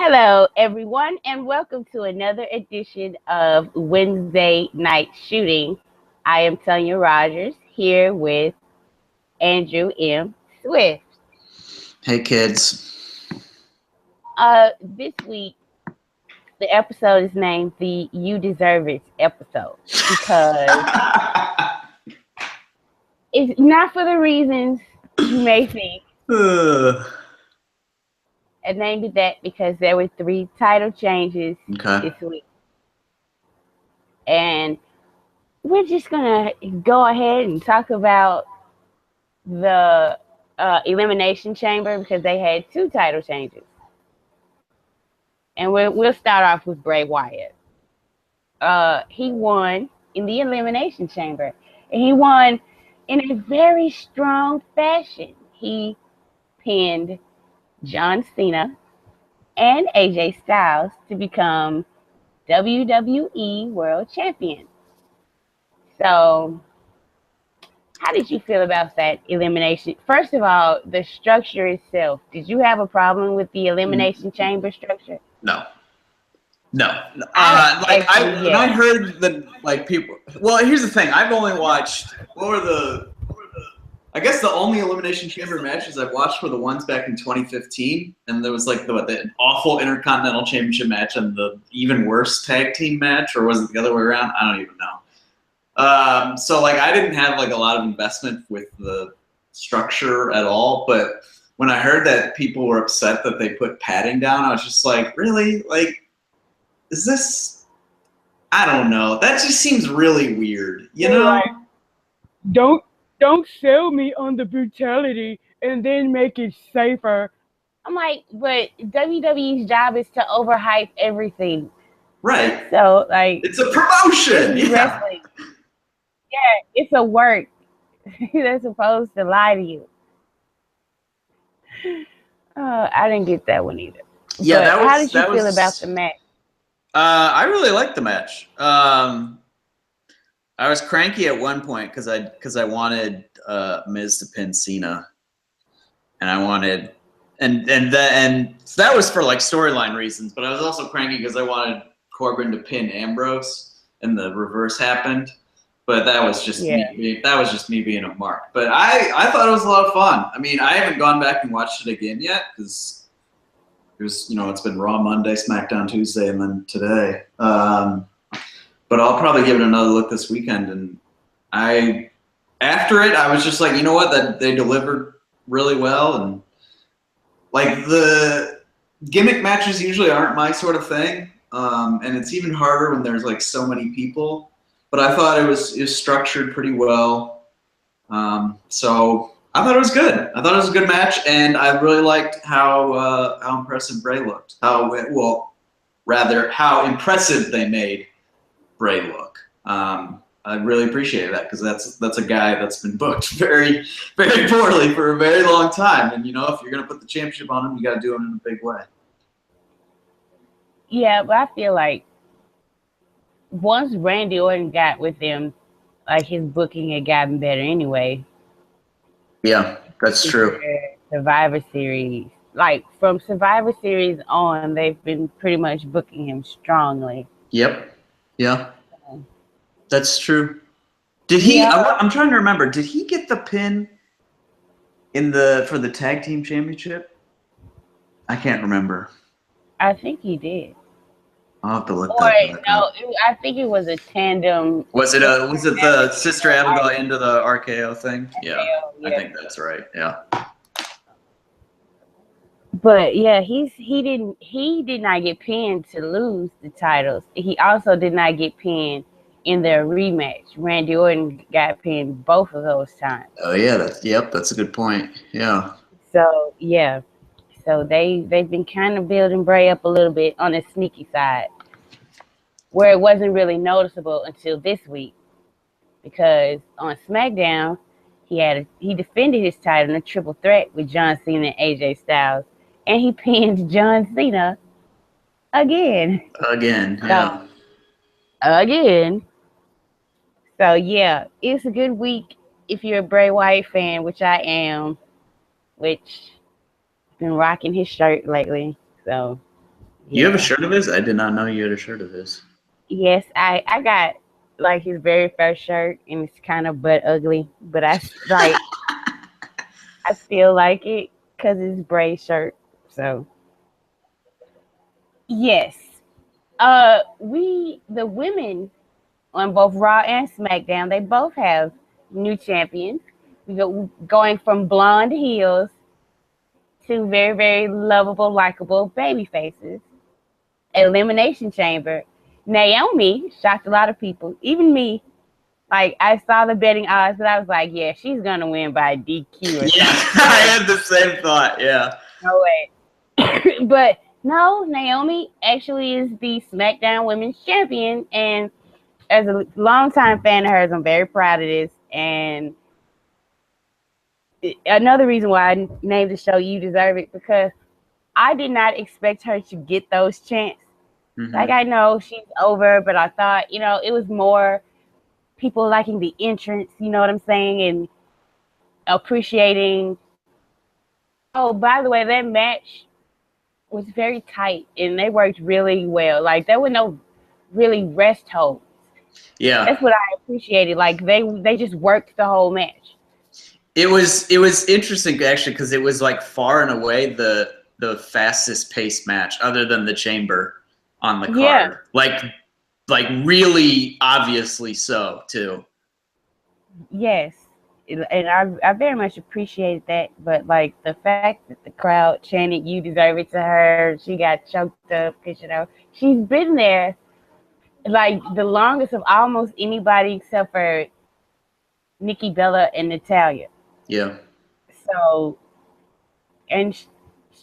Hello, everyone, and welcome to another edition of Wednesday Night Shooting. I am Tonya Rodgers here with Andrew M. Swift. Hey, kids. This week, the episode is named the You Deserve It episode because it's not for the reasons you may think. I named it that because there were 3 title changes this week. And we're just going to go ahead and talk about the Elimination Chamber because they had 2 title changes. And we'll start off with Bray Wyatt. He won in the Elimination Chamber. And he won in a very strong fashion. He pinned John Cena and AJ Styles to become WWE World Champion. So, how did you feel about that elimination? First of all, the structure itself. Did you have a problem with the Elimination Chamber structure? No. When I heard that, people. Well, here's the thing. I've only watched. I guess the only Elimination Chamber matches I've watched were the ones back in 2015, and there was the awful Intercontinental Championship match and the even worse tag team match, or was it the other way around? I don't even know. So I didn't have a lot of investment with the structure at all, but when I heard that people were upset that they put padding down, I was just like, really? Is this? I don't know. That just seems really weird, you know? Don't sell me on the brutality and then make it safer. I'm like, but WWE's job is to overhype everything. Right. So, it's a promotion. It's wrestling. Yeah, it's a work. They're supposed to lie to you. I didn't get that one either. Yeah, but how did you feel about the match? I really liked the match. I was cranky at one point because I wanted Miz to pin Cena, and I wanted and that was for storyline reasons. But I was also cranky because I wanted Corbin to pin Ambrose, and the reverse happened. But that was just me being a mark. But I thought it was a lot of fun. I mean, I haven't gone back and watched it again yet because it was it's been Raw Monday, SmackDown Tuesday, and then today. But I'll probably give it another look this weekend. And after it, I was just like, you know what? That they delivered really well. And the gimmick matches usually aren't my sort of thing. And it's even harder when there's so many people. But I thought it was structured pretty well. So I thought it was good. I thought it was a good match, and I really liked how impressive Bray looked. How impressive they made Bray look. I really appreciated that because that's a guy that's been booked very, very poorly for a very long time. And if you're gonna put the championship on him, you got to do it in a big way. Yeah, but I feel like once Randy Orton got with them, his booking had gotten better anyway. Yeah, that's true. Survivor Series. From Survivor Series on, they've been pretty much booking him strongly. Yep. Yeah. That's true. Did he? Yeah. I'm trying to remember. Did he get the pin for the tag team championship? I can't remember. I think he did. I'll have to look that up. No, I think it was a tandem. Was it the Sister Abigail into the RKO thing? Yeah, I think that's right. Yeah. But yeah, he did not get pinned to lose the titles. He also did not get pinned in their rematch. Randy Orton got pinned both of those times. Oh yeah, that's a good point. Yeah. So yeah. So they've been kind of building Bray up a little bit on the sneaky side, where it wasn't really noticeable until this week, because on SmackDown he defended his title in a triple threat with John Cena and AJ Styles, and he pinned John Cena again. Yeah. Again. So yeah, it's a good week if you're a Bray Wyatt fan, which I am, which been rocking his shirt lately. So You have a Yeah. shirt of his? I did not know you had a shirt of his. Yes, I got like his very first shirt, and it's kind of butt ugly, but I still like it because it's Bray shirt. So yes, the women on both Raw and SmackDown, they both have new champions. We go going from blonde heels to very very lovable, likable baby faces. Elimination Chamber. Naomi shocked a lot of people, even me. Like I saw the betting odds, but I was like, yeah, she's gonna win by DQ or Yeah, something. I had the same thought. Yeah. No way. But no, Naomi actually is the SmackDown Women's Champion, and as a longtime fan of hers, I'm very proud of this. And another reason why I named the show "You Deserve It" because I did not expect her to get those chants. Like Mm-hmm. I know she's over, but I thought it was more people liking the entrance. You know what I'm saying, and appreciating. Oh, by the way, that match was very tight and they worked really well. Like there were no really rest holds. Yeah. That's what I appreciated. Like they just worked the whole match. It was interesting actually because it was like far and away the fastest paced match other than the Chamber on the Yeah. card. Like really obviously so too. Yes. And I very much appreciated that. But like the fact that the crowd chanted "You deserve it" to her, she got choked up because she's been there like the longest of almost anybody except for Nikki Bella and Natalia. Yeah. So and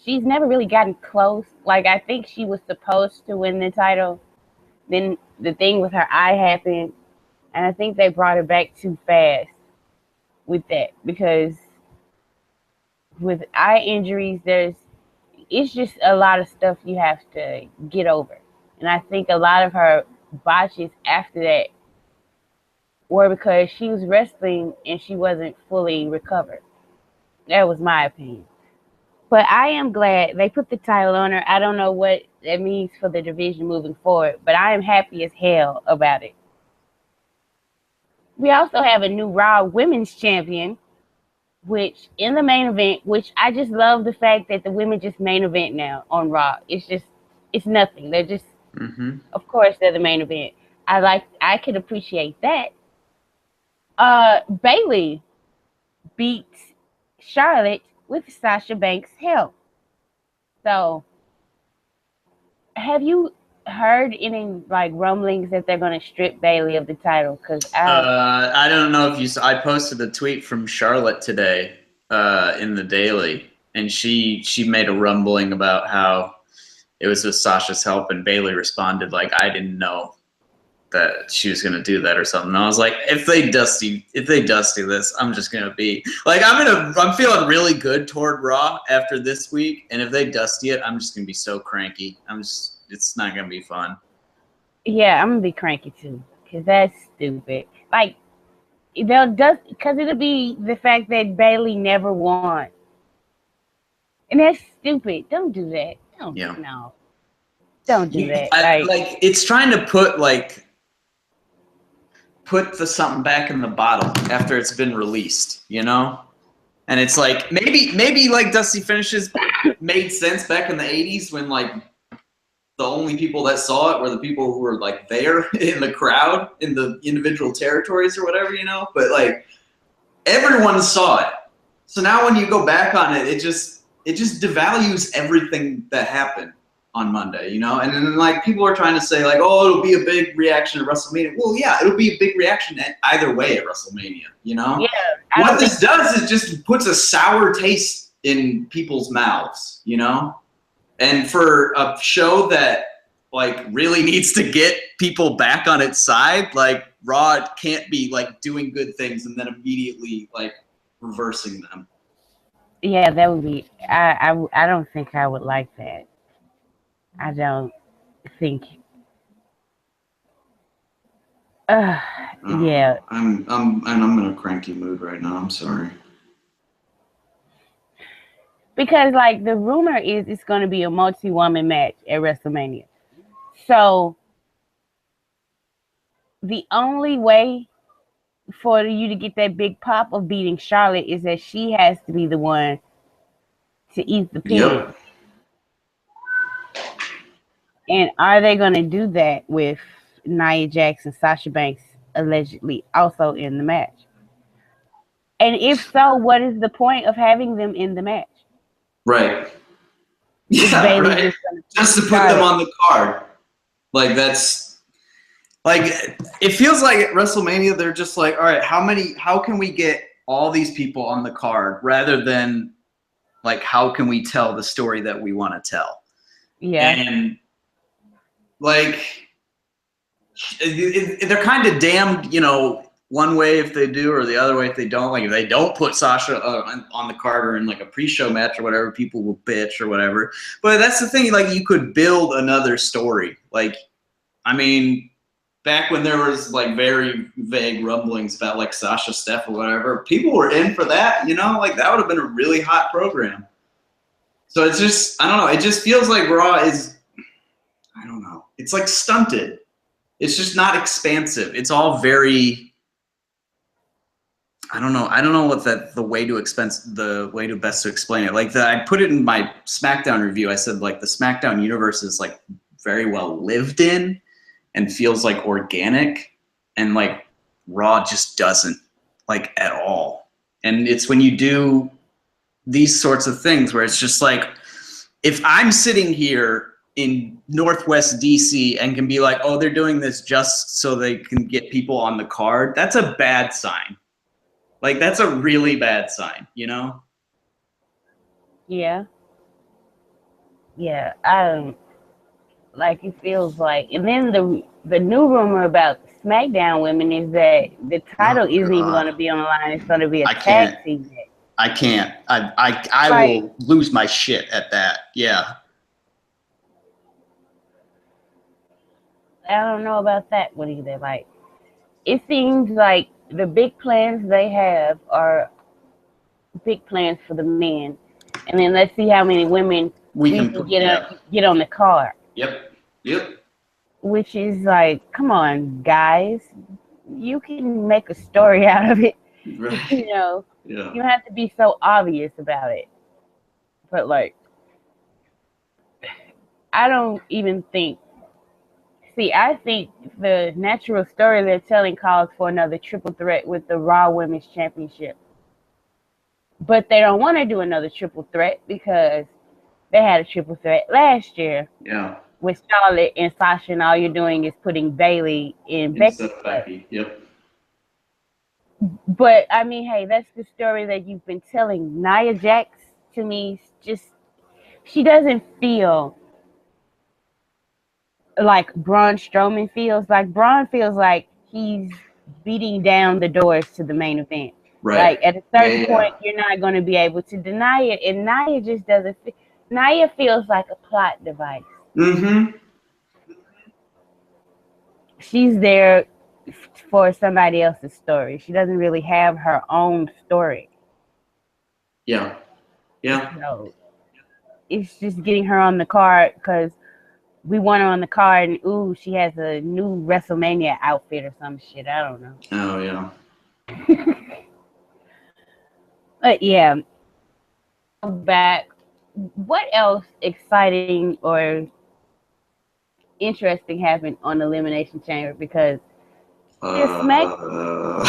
she's never really gotten close. Like I think she was supposed to win the title. Then the thing with her eye happened, and I think they brought her back too fast with that because with eye injuries, it's just a lot of stuff you have to get over, and I think a lot of her botches after that were because she was wrestling and she wasn't fully recovered. That was my opinion. But I am glad they put the title on her. I don't know what that means for the division moving forward, but I am happy as hell about it. We also have a new Raw Women's Champion, which in the main event, which I just love the fact that the women just main event now on Raw. It's nothing. They're just, Mm-hmm. of course, they're the main event. I can appreciate that. Bailey beat Charlotte with Sasha Banks' help. So have you heard any like rumblings that they're going to strip Bailey of the title? Because I don't know if you saw. I posted a tweet from Charlotte today in the Daily, and she made a rumbling about how it was with Sasha's help, and Bailey responded like, "I didn't know that she was gonna do that or something." And I was like, if they dusty this, I'm just gonna be like, I'm feeling really good toward Raw after this week, and if they dusty it, I'm just gonna be so cranky. It's not gonna be fun. yeah, I'm gonna be cranky too because that's stupid. Like they'll dust because it'll be the fact that Bailey never won, and that's stupid. Don't do that. Don't Yeah. no. Don't do that. Like it's trying to put the something back in the bottle after it's been released, you know? And it's like maybe like Dusty Finishes made sense back in the 80s when like the only people that saw it were the people who were like there in the crowd in the individual territories or whatever, you know? But like everyone saw it. So now when you go back on it, it just devalues everything that happened on Monday, you know? And then like people are trying to say like, oh, it'll be a big reaction at WrestleMania. Well, yeah, it'll be a big reaction either way at WrestleMania, you know? Yeah. What this does is just puts a sour taste in people's mouths, you know? And for a show that like really needs to get people back on its side, like Raw can't be like doing good things and then immediately like reversing them. Yeah, that would be. I don't think I would like that. I don't think. Yeah. I'm in a cranky mood right now. I'm sorry. Because like the rumor is it's going to be a multi-woman match at WrestleMania. So the only way for you to get that big pop of beating Charlotte is that she has to be the one to eat the pin. Yep. And are they going to do that with Nia Jax and Sasha Banks allegedly also in the match? And if so, what is the point of having them in the match? Right. Is Yeah, Bayley right. just To put them on the card. Like, that's like, it feels like at WrestleMania they're just like, all right, how can we get all these people on the card rather than like how can we tell the story that we want to tell? Yeah. And like they're kind of damned, you know, one way if they do or the other way if they don't. Like if they don't put Sasha on the card or in like a pre-show match or whatever, people will bitch or whatever. But that's the thing, like you could build another story. Like, I mean, back when there was like very vague rumblings about like Sasha Steph or whatever, people were in for that, you know, like that would have been a really hot program. So it's just, I don't know, it just feels like Raw is, I don't know, it's like stunted. It's just not expansive. It's all very, I don't know what the way to best to explain it. Like I put it in my SmackDown review. I said like the SmackDown universe is like very well lived in and feels like organic, and like Raw just doesn't, like at all. And it's when you do these sorts of things where it's just like, if I'm sitting here in Northwest DC and can be like, oh, they're doing this just so they can get people on the card, that's a bad sign. Like, that's a really bad sign, you know? Yeah. Yeah. Like it feels like, and then the new rumor about SmackDown women is that the title isn't even going to be on the line. It's going to be a tag team match. I can't. I will lose my shit at that. Yeah. I don't know about that one either. Like, it seems like the big plans they have are big plans for the men, and then let's see how many women we can get on the card. Yep. Which is like, come on, guys, you can make a story out of it. Right. You know, you don't have to be so obvious about it. But like, I don't even think. See, I think the natural story they're telling calls for another triple threat with the Raw Women's Championship. But they don't want to do another triple threat because they had a triple threat last year. Yeah. With Charlotte and Sasha, and all you're doing is putting Bayley in Becky. Yep. But I mean, hey, that's the story that you've been telling. Nia Jax, to me, she doesn't feel like Braun Strowman feels. Like Braun feels like he's beating down the doors to the main event. Right. Like at a certain point, you're not going to be able to deny it, and Nia just doesn't. Nia feels like a plot device. Mm-hmm. She's there for somebody else's story. She doesn't really have her own story. Yeah. So it's just getting her on the card because we want her on the card, and ooh, she has a new WrestleMania outfit or some shit. I don't know. Oh yeah. But yeah, back. What else exciting or interesting happened on Elimination Chamber? Because SmackDown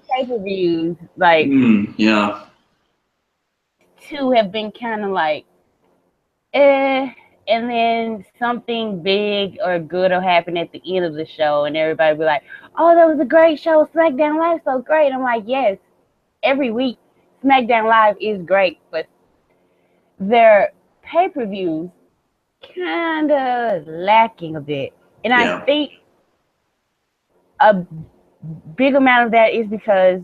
pay-per-views, like two have been kind of like and then something big or good will happen at the end of the show, and everybody will be like, oh, that was a great show, SmackDown Live so great. I'm like, yes, every week SmackDown Live is great, but their pay-per-views kind of lacking a bit. And I think a big amount of that is because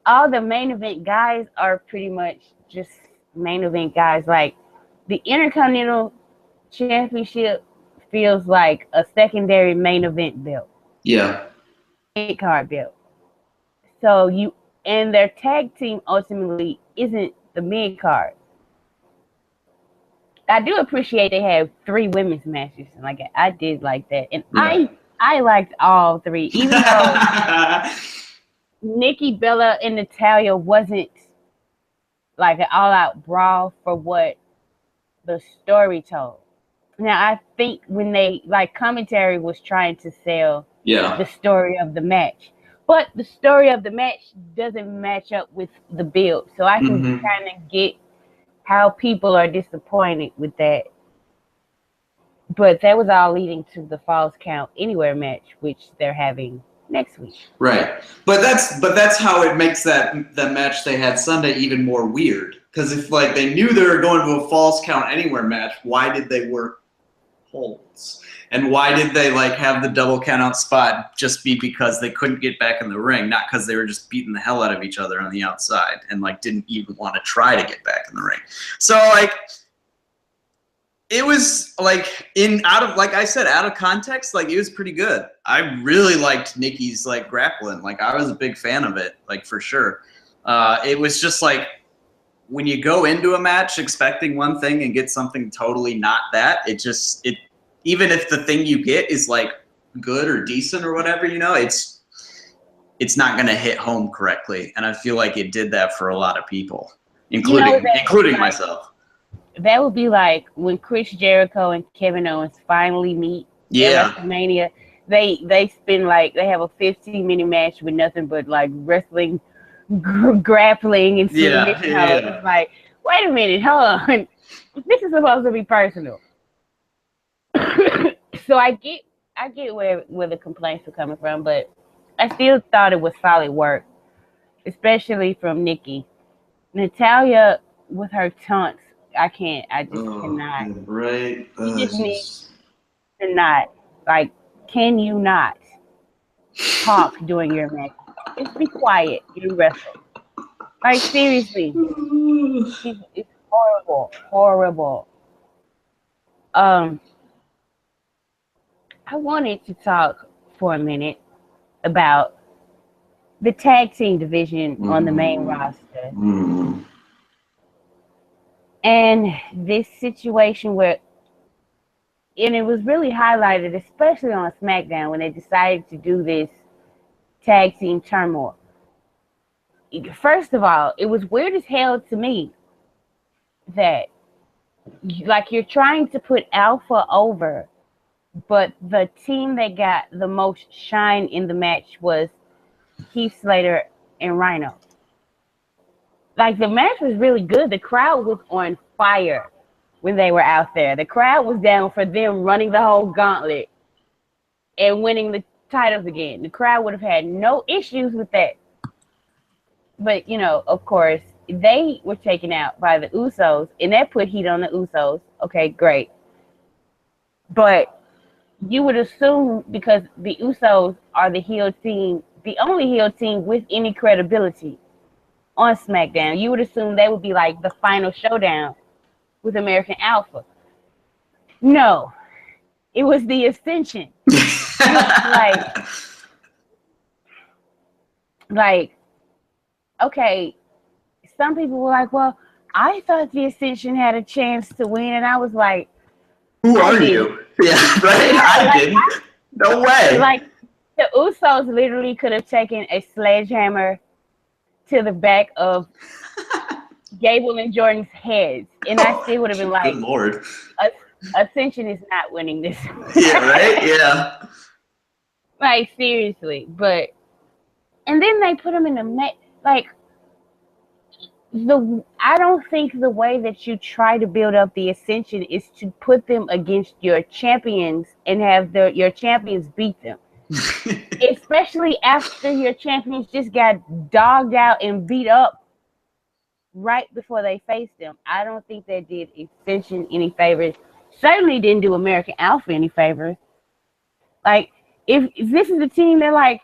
all the main event guys are pretty much just main event guys. Like the Intercontinental Championship feels like a secondary main event belt. Yeah. Card belt. So and their tag team ultimately isn't the mid card. I do appreciate they have 3 women's matches. Like I did like that, and Yeah. I liked all 3, even though Nikki Bella and Natalya wasn't like an all-out brawl for what the story told. Now I think when they like commentary was trying to sell Yeah. the story of the match, but the story of the match doesn't match up with the build, so I can kind of get how people are disappointed with that. But that was all leading to the Falls Count Anywhere match, which they're having next week. Right, but that's how it makes that match they had Sunday even more weird. Because if like they knew they were going to a Falls Count Anywhere match, why did they work holds? And why did they like have the double count out spot just be because they couldn't get back in the ring, not because they were just beating the hell out of each other on the outside and like didn't even want to try to get back in the ring. So like it was like like I said, out of context, like it was pretty good. I really liked Nikki's like grappling. Like I was a big fan of it, like for sure. It was just like when you go into a match expecting one thing and get something totally not that, it even if the thing you get is like good or decent or whatever, you know, it's not going to hit home correctly. And I feel like it did that for a lot of people, including myself. That would be like when Chris Jericho and Kevin Owens finally meet at WrestleMania. They spend like they have a 15-minute match with nothing but like wrestling, grappling, and submission. It's like, wait a minute, hold on, this is supposed to be personal. So I get where the complaints are coming from, but I still thought it was solid work, especially from Nikki. Natalya with her taunts, I just cannot. Right. You just need to not. Like, can you not talk during your match? Just be quiet. You wrestle. Like, seriously. It's horrible. Horrible. I wanted to talk for a minute about the tag team division on the main roster. And this situation where, and it was really highlighted, especially on SmackDown, when they decided to do this tag team turmoil. First of all, it was weird as hell to me that, like, you're trying to put Alpha over, but the team that got the most shine in the match was Heath Slater and Rhino. Like, the match was really good. The crowd was on fire when they were out there. The crowd was down for them running the whole gauntlet and winning the titles again. The crowd would have had no issues with that. But, you know, of course, they were taken out by the Usos, and that put heat on the Usos. Okay, great. But you would assume, because the Usos are the heel team, the only heel team with any credibility on SmackDown, you would assume they would be like the final showdown with American Alpha. No, it was the Ascension. like, okay, some people were like, well, I thought the Ascension had a chance to win, and I was like, who are you? Yeah, right? I didn't. No way. Like, the Usos literally could have taken a sledgehammer to the back of Gable and Jordan's heads, and I still would have been like, good Lord. Ascension is not winning this. Yeah, right? Yeah. Like, seriously. But, and then they put them in the match. Like, I don't think the way that you try to build up the Ascension is to put them against your champions and have your champions beat them. Especially after your champions just got dogged out and beat up right before they faced them. I don't think that did Ascension any favors. Certainly didn't do American Alpha any favors. Like, if this is a team that, like,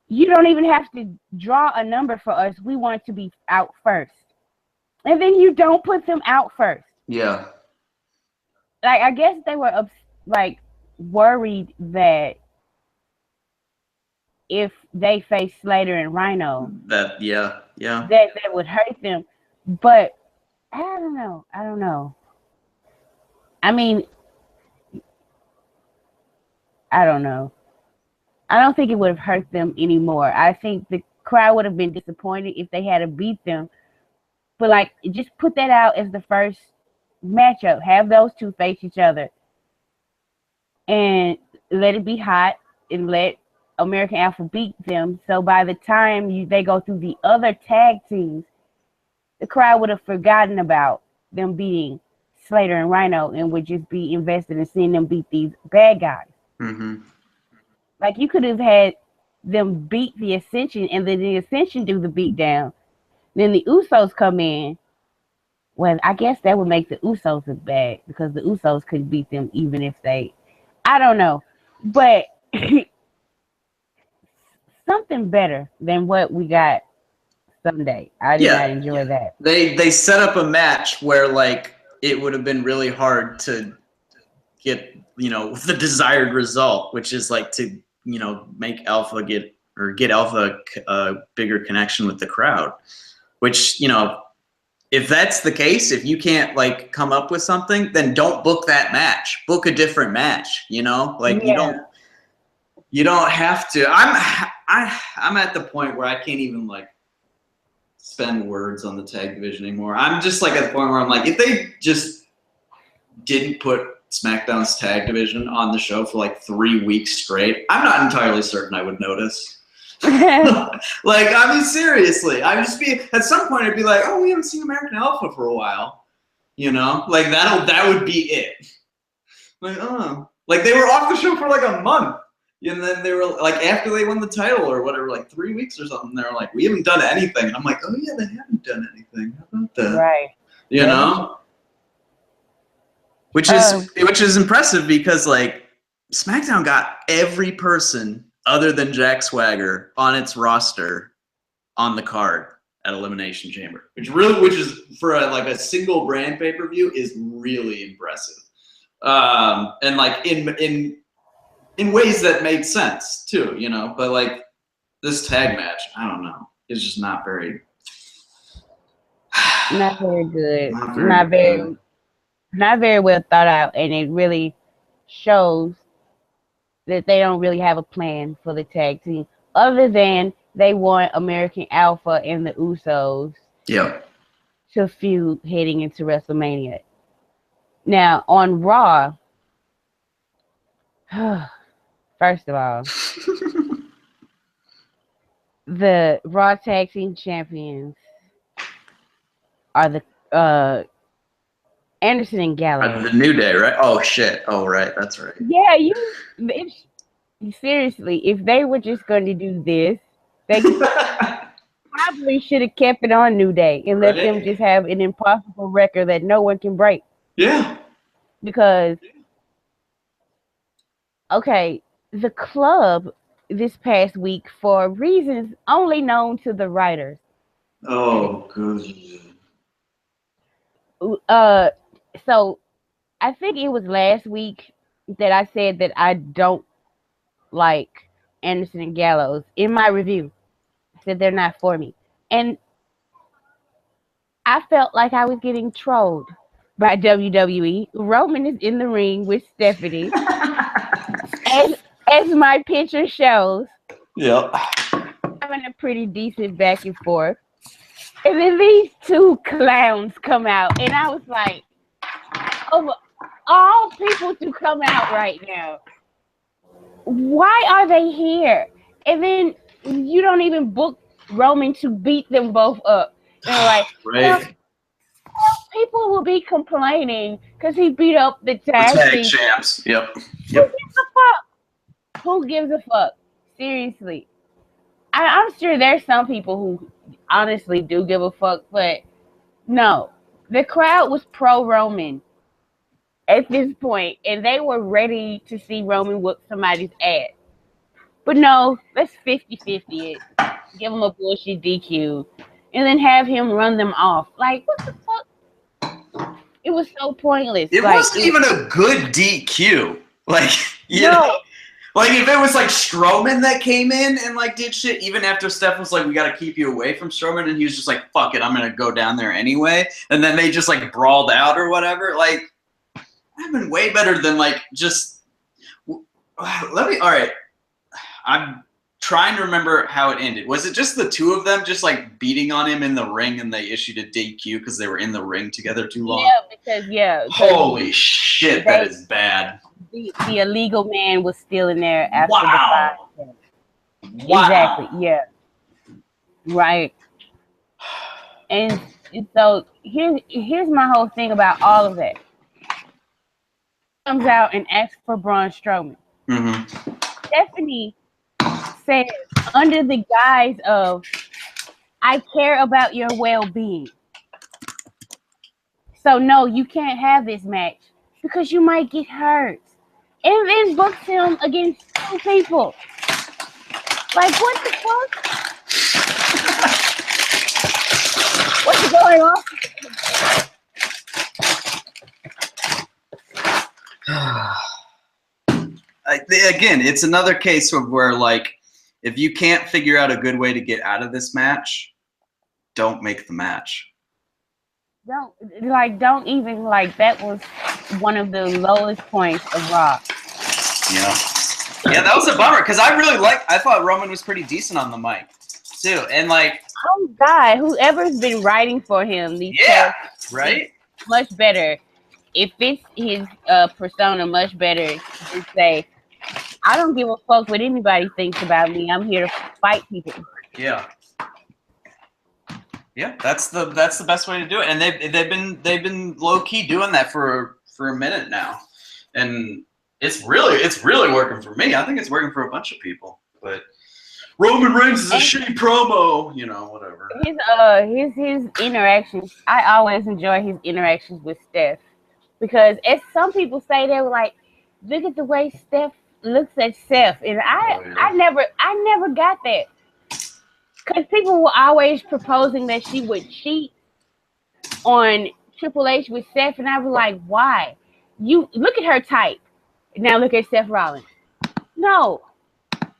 you don't even have to draw a number for us. We want to be out first. And then you don't put them out first. Yeah. Like, I guess they were, like, worried that if they faced Slater and Rhino, that would hurt them. But I don't know. I don't know. I mean, I don't know. I don't think it would have hurt them anymore. I think the crowd would have been disappointed if they had to beat them. But like, just put that out as the first matchup. Have those two face each other, and let it be hot, and let American Alpha beat them. So by the time they go through the other tag teams, the crowd would have forgotten about them beating Slater and Rhino and would just be invested in seeing them beat these bad guys. Mm-hmm. Like, you could have had them beat the Ascension and then the Ascension do the beatdown. Then the Usos come in. Well, I guess that would make the Usos look bad because the Usos could beat them even if they... I don't know. But something better than what we got Sunday. I did not enjoy that. They set up a match where, like, it would have been really hard to get, the desired result, which is, like, to, make Alpha get Alpha a bigger connection with the crowd. Which, if that's the case, if you can't, like, come up with something, then don't book that match. Book a different match, Like, you don't have to. I'm at the point where I can't even, like, spend words on the tag division anymore. I'm just, like, at the point where I'm like, if they just didn't put SmackDown's tag division on the show for, like, 3 weeks straight, I'm not entirely certain I would notice. Like, I mean, seriously, I'd just be, at some point I'd be like, oh, we haven't seen American Alpha for a while, like that would be it. Like, like they were off the show for like a month, and then they were like, after they won the title or whatever, like 3 weeks or something, they were like, we haven't done anything, and I'm like, oh yeah, they haven't done anything. How about that? Right. Which is impressive because, like, SmackDown got every person other than Jack Swagger on its roster on the card at Elimination Chamber, which is for a single brand pay-per-view is really impressive, and like in ways that made sense too, But like this tag match, I don't know, it's just not very good, not very well thought out, and it really shows that they don't really have a plan for the tag team, other than they want American Alpha and the Usos to feud heading into WrestleMania. Now, on Raw, first of all, the Raw Tag Team Champions are the Anderson and Gallows. The New Day, right? Oh shit! Oh right, that's right. Yeah, seriously, if they were just going to do this, they probably should have kept it on New Day and let them just have an impossible record that no one can break. Yeah. Because, okay, the club this past week, for reasons only known to the writers. Oh, good. So I think it was last week that I said that I don't like Anderson and Gallows in my review. I said they're not for me. And I felt like I was getting trolled by WWE. Roman is in the ring with Stephanie. as my picture shows. Yep. Having a pretty decent back and forth. And then these two clowns come out, and I was like, of all people to come out right now, why are they here? And then you don't even book Roman to beat them both up. And like, right. People will be complaining because he beat up the tag champs. Yep. Who gives a fuck? Who gives a fuck? Seriously. I'm sure there's some people who honestly do give a fuck, but no. The crowd was pro-Roman at this point, and they were ready to see Roman whoop somebody's ass. But no, let's 50-50 it. Give him a bullshit DQ, and then have him run them off. Like, what the fuck? It was so pointless. It wasn't even a good DQ. Like, you know? Like, if it was, like, Strowman that came in and, like, did shit, even after Steph was like, we got to keep you away from Strowman, and he was just like, fuck it, I'm going to go down there anyway, and then they just, like, brawled out or whatever, like, I've been way better than, like, just, all right, I'm trying to remember how it ended. Was it just the two of them just, like, beating on him in the ring, and they issued a DQ because they were in the ring together too long? Yeah, because, Holy shit, that is bad. The illegal man was still in there after Wow. the 5 minutes. Wow. Exactly. Yeah. Right. And so here's my whole thing about all of that. Comes out and asks for Braun Strowman. Mm-hmm. Stephanie says, under the guise of, I care about your well-being. So no, you can't have this match because you might get hurt. And then books him against 2 people. Like, what the fuck? What's going on? Again, it's another case of where, like, if you can't figure out a good way to get out of this match, don't make the match. Don't even, like, that was one of the lowest points of Raw. Yeah, that was a bummer because I thought Roman was pretty decent on the mic too, and like, oh God, whoever's been writing for him, right, much better. It fits his persona much better to say, I don't give a fuck what anybody thinks about me. I'm here to fight people. Yeah, that's the best way to do it, and they've been low key doing that for a minute now, and it's really working for me. I think it's working for a bunch of people, but Roman Reigns is a shitty promo, whatever. His interactions, I always enjoy his interactions with Steph, because as some people say, they were like, look at the way Steph looks at Seth, and I never got that, because people were always proposing that she would cheat on Triple H with Seth, and I was like, why? You look at her type. Now look at Seth Rollins. No,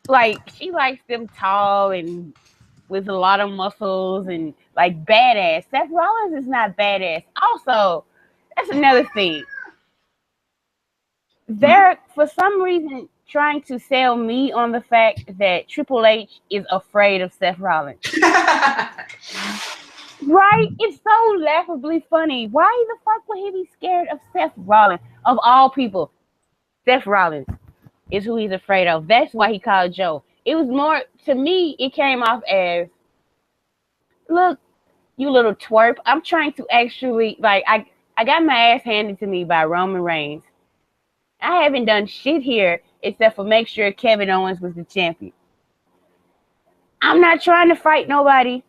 like, she likes them tall and with a lot of muscles and, like, badass. Seth Rollins is not badass. Also, that's another thing. They're, for some reason, trying to sell me on the fact that Triple H is afraid of Seth Rollins. Right? It's so laughably funny. Why the fuck would he be scared of Seth Rollins? Of all people, Seth Rollins is who he's afraid of. That's why he called Joe. It was more, to me, it came off as, look, you little twerp. I'm trying to actually, like, I got my ass handed to me by Roman Reigns. I haven't done shit here except for make sure Kevin Owens was the champion. I'm not trying to fight nobody.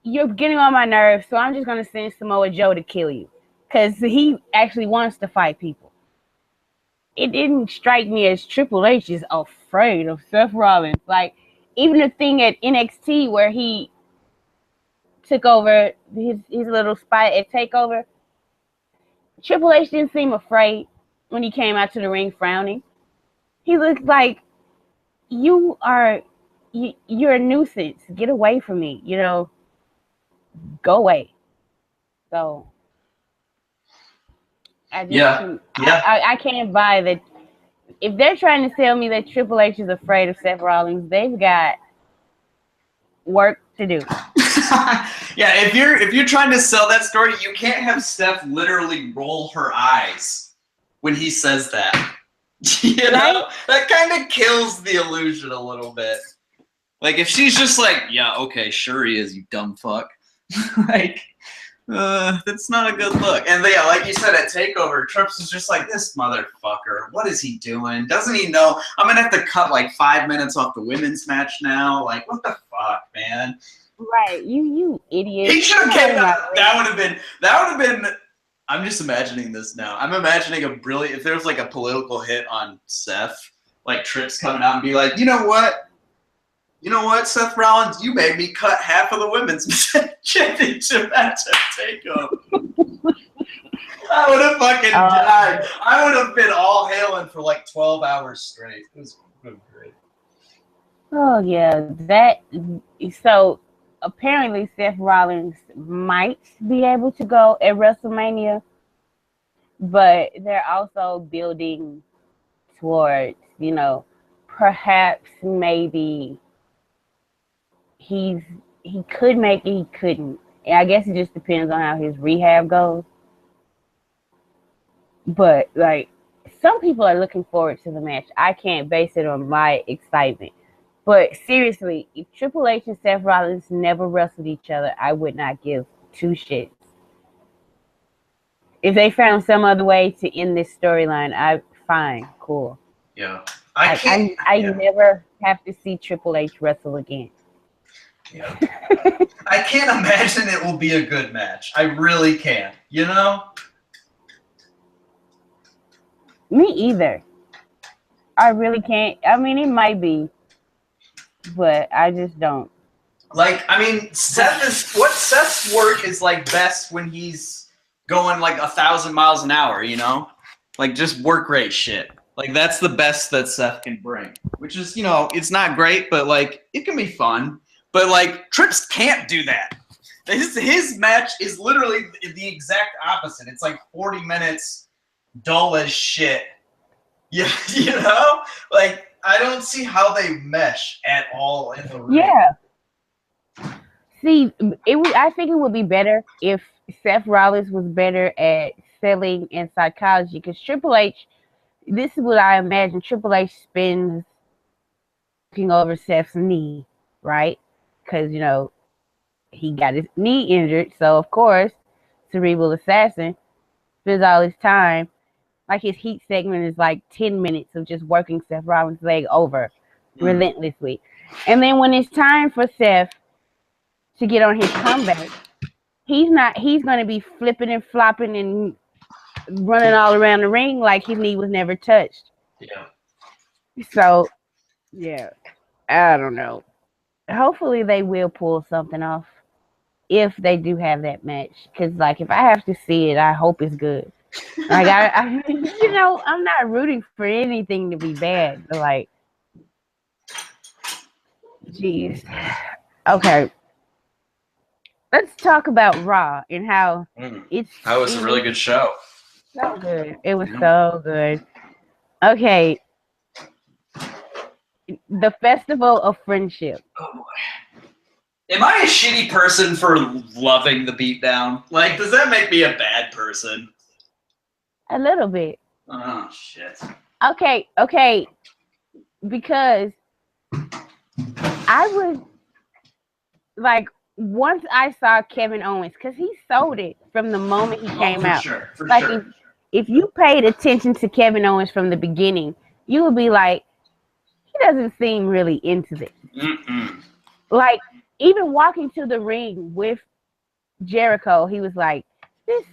You're getting on my nerves, so I'm just going to send Samoa Joe to kill you, because he actually wants to fight people. It didn't strike me as Triple H is afraid of Seth Rollins. Like, even the thing at NXT where he took over his little spot at TakeOver, Triple H didn't seem afraid when he came out to the ring frowning. He looked like, you're a nuisance. Get away from me, go away. So I can't buy that. If they're trying to tell me that Triple H is afraid of Seth Rollins, they've got work to do. Yeah, if you're trying to sell that story, you can't have Steph literally roll her eyes when he says that. Right? That kind of kills the illusion a little bit. Like, if she's just like, yeah, okay, sure he is, you dumb fuck. Like, that's not a good look. And yeah, like you said at TakeOver, Trips is just like, this motherfucker, what is he doing? Doesn't he know I'm gonna have to cut like 5 minutes off the women's match now? Like, what the fuck, man? Right, you idiot. He should have came out. That would have been. I'm just imagining this now. I'm imagining if there was like a political hit on Seth, like Trips coming out and be like, you know what, Seth Rollins, you made me cut half of the women's championship match at TakeOver. I would have fucking died. I would have been all hailing for like 12 hours straight. It was great. Oh yeah, that. So apparently Seth Rollins might be able to go at WrestleMania, but they're also building towards, perhaps maybe he could make it, he couldn't. And I guess it just depends on how his rehab goes. But like, some people are looking forward to the match. I can't base it on my excitement. But seriously, if Triple H and Seth Rollins never wrestled each other, I would not give two shits. If they found some other way to end this storyline, fine, cool. Yeah. I never have to see Triple H wrestle again. Yeah. I can't imagine it will be a good match. I really can't. Me either. I really can't. I mean, it might be, but I just don't. Like, I mean, Seth's work is like best when he's going like 1,000 miles an hour, like just work rate shit. Like that's the best that Seth can bring, which is, it's not great, but like it can be fun. But like Trips can't do that. His match is literally the exact opposite. It's like 40 minutes, dull as shit. Yeah, like I don't see how they mesh at all in the ring. Yeah. See, I think it would be better if Seth Rollins was better at selling and psychology, because Triple H, this is what I imagine, Triple H spends looking over Seth's knee, right? Because, he got his knee injured, so of course, Cerebral Assassin spends all his time, like his heat segment is like 10 minutes of just working Seth Rollins' leg over relentlessly. And then when it's time for Seth to get on his comeback, he's going to be flipping and flopping and running all around the ring like his knee was never touched. Yeah. So, yeah, I don't know. Hopefully they will pull something off if they do have that match. Because, like, if I have to see it, I hope it's good. Like, I'm not rooting for anything to be bad. But, like, jeez. Okay. Let's talk about Raw and how that was a really good show. So good. It was so good. Okay. The Festival of Friendship. Oh boy. Am I a shitty person for loving the beatdown? Like, does that make me a bad person? A little bit. Oh shit. Okay. Because I was like, once I saw Kevin Owens, because he sold it from the moment he came out. For like sure. If you paid attention to Kevin Owens from the beginning, you would be like, he doesn't seem really into this. Like, even walking to the ring with Jericho, he was like, this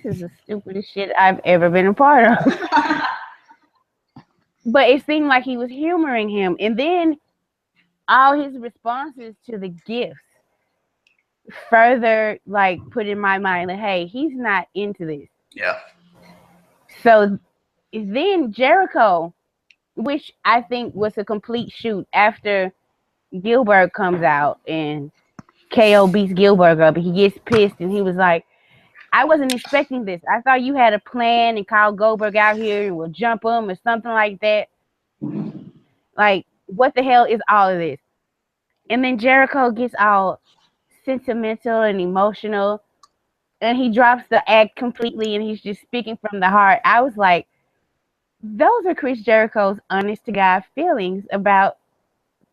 is the stupidest shit I've ever been a part of. But it seemed like he was humoring him. And then all his responses to the gifts further, like, put in my mind that, hey, he's not into this. Yeah. So then Jericho, which I think was a complete shoot after Gilbert comes out and KO beats Gilbert up, and he gets pissed and he was like, I wasn't expecting this. I thought you had a plan and call Goldberg out here and we'll jump him or something like that. Like, what the hell is all of this? And then Jericho gets all sentimental and emotional, and he drops the act completely, and he's just speaking from the heart. I was like, those are Chris Jericho's honest to God feelings about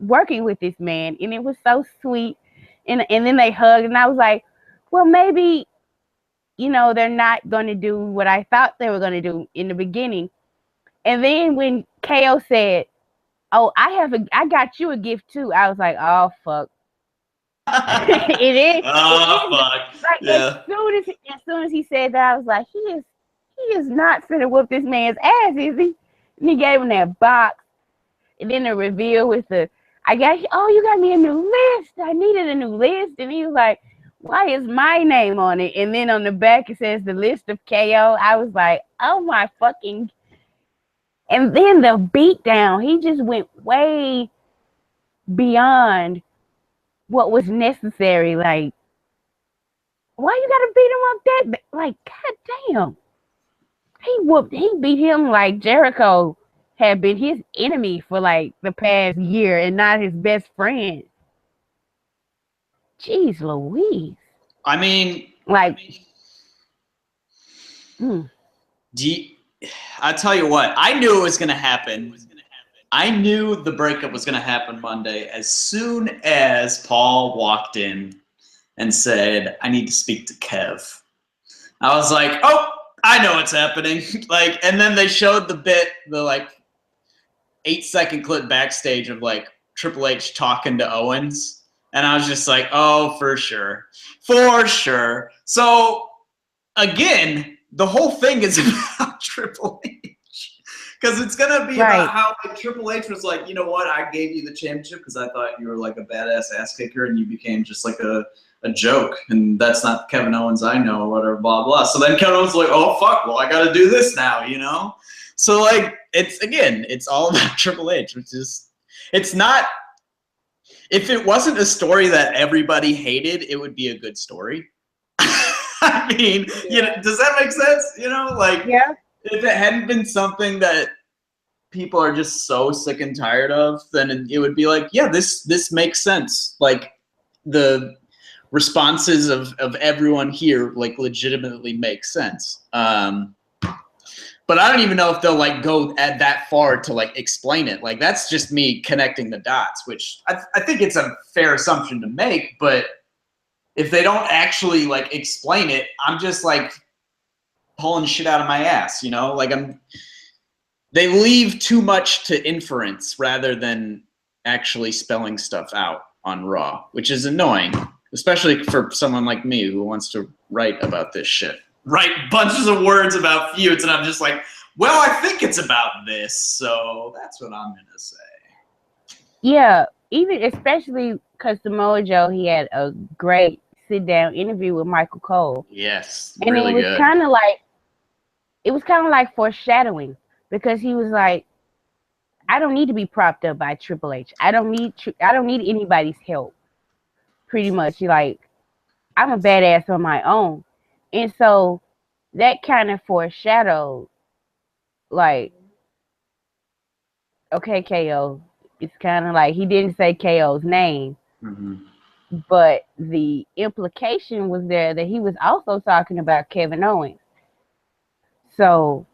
working with this man, and it was so sweet. And then they hugged, and I was like, well, maybe, they're not going to do what I thought they were going to do in the beginning. And then when KO said, oh, I got you a gift too, I was like, oh, fuck. It is. Oh, fuck. Like, yeah. As soon as he said that, I was like, he is not finna whoop this man's ass, is he? And he gave him that box. And then the reveal with you got me a new list. I needed a new list. And he was like, why is my name on it? And then on the back it says the list of KO. I was like, oh my fucking. And then the beatdown, he just went way beyond what was necessary. Like, why you gotta beat him up that? Like, goddamn. He beat him like Jericho had been his enemy for like the past year and not his best friend. Jeez Louise. I mean, Like, I tell you what, I knew it was going to happen. I knew the breakup was going to happen Monday as soon as Paul walked in and said, I need to speak to Kev. I was like, oh, I know what's happening. Like, and then they showed the like 8-second clip backstage of like Triple H talking to Owens. And I was just like, oh, for sure. For sure. So again, the whole thing is about Triple H. Because it's going to be about how like, Triple H was like, you know what? I gave you the championship because I thought you were like a badass ass kicker and you became just like a joke. And that's not Kevin Owens I know or whatever, blah, blah. So then Kevin Owens was like, oh, fuck. Well, I got to do this now, you know? So like, it's all about Triple H, which is, it's not, if it wasn't a story that everybody hated, it would be a good story. I mean, you know, does that make sense? You know, like, if it hadn't been something that people are just so sick and tired of, then it would be like, yeah, this makes sense. Like, the responses of everyone here, like, legitimately make sense. But I don't even know if they'll like go at that far to like explain it. Like, that's just me connecting the dots, which I think it's a fair assumption to make. But if they don't actually like explain it, I'm just like pulling shit out of my ass, you know? Like, they leave too much to inference rather than actually spelling stuff out on Raw, which is annoying, especially for someone like me who wants to write about this shit. Write bunches of words about feuds, and I'm just like, well, I think it's about this, so that's what I'm gonna say. Yeah, especially because Samoa Joe, he had a great sit-down interview with Michael Cole. Yes, and really good. It was kind of like foreshadowing, because he was like, I don't need to be propped up by Triple H. I don't need anybody's help. Pretty much, like, I'm a badass on my own. And so that kind of foreshadowed, like, okay, KO. It's kind of like he didn't say KO's name, but the implication was there that he was also talking about Kevin Owens. So,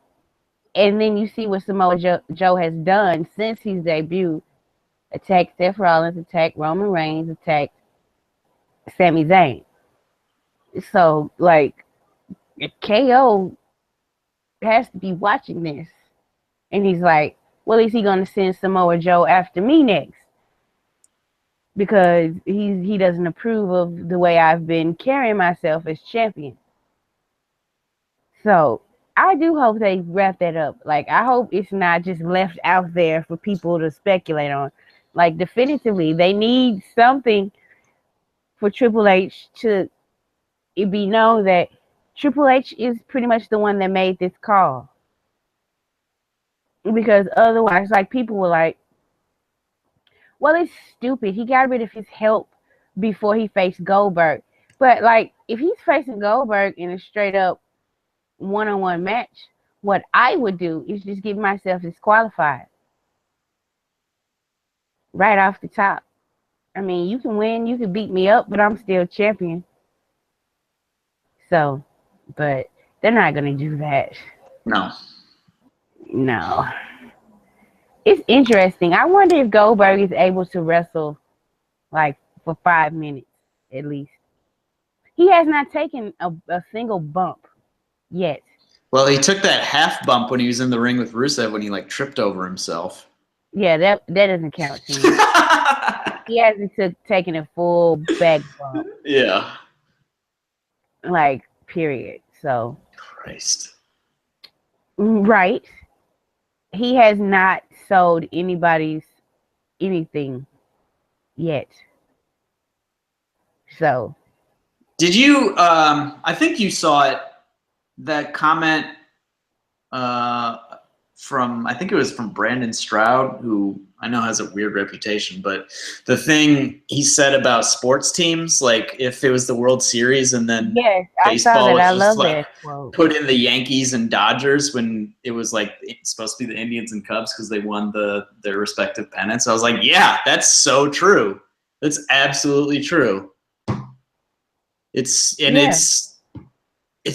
and then you see what Samoa Joe has done since his debut. Attacked Seth Rollins, attacked Roman Reigns, attacked Sami Zayn. So, like, KO has to be watching this. And he's like, well, is he going to send Samoa Joe after me next? Because he doesn't approve of the way I've been carrying myself as champion. So, I do hope they wrap that up. Like, I hope it's not just left out there for people to speculate on. Like, definitively, they need something for Triple H to be known that Triple H is pretty much the one that made this call. Because otherwise, like, people were like, well, it's stupid. He got rid of his help before he faced Goldberg. But, like, if he's facing Goldberg in a straight-up one-on-one match, what I would do is just get myself disqualified right off the top. I mean, you can win, you can beat me up, but I'm still champion. So, but they're not going to do that. No. It's interesting. I wonder if Goldberg is able to wrestle, like, for 5 minutes at least. He has not taken a single bump yet. Well, he took that half bump when he was in the ring with Rusev when he, like, tripped over himself. Yeah, that doesn't count to me. He hasn't taken a full back bump. Yeah. Like, period. So. Christ. Right. He has not sold anybody's anything yet. So. Did you? I think you saw it. That comment from, I think it was from Brandon Stroud, who I know has a weird reputation, but the thing he said about sports teams, like if it was the World Series and then Yes, I saw baseball that. I was just love like that quote. put in the Yankees and Dodgers when it was like it's supposed to be the Indians and Cubs because they won their respective pennants. I was like, yeah, that's so true. That's absolutely true. It's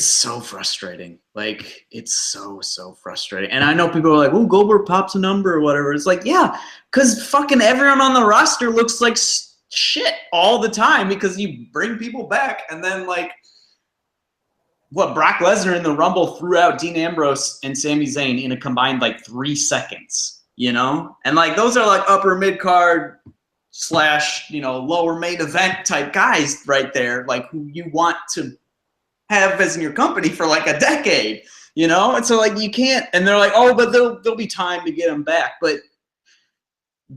so frustrating. Like, it's so frustrating. And I know people are like, oh, Goldberg pops a number or whatever. It's like, yeah, because fucking everyone on the roster looks like shit all the time because you bring people back. And then, like, what, Brock Lesnar in the Rumble threw out Dean Ambrose and Sami Zayn in a combined, like, 3 seconds, you know? And, like, those are, like, upper mid-card / lower main event type guys right there, like, who you want to have as in your company for like a decade, you know? And so like you can't, and they're like, oh, but there'll be time to get them back, but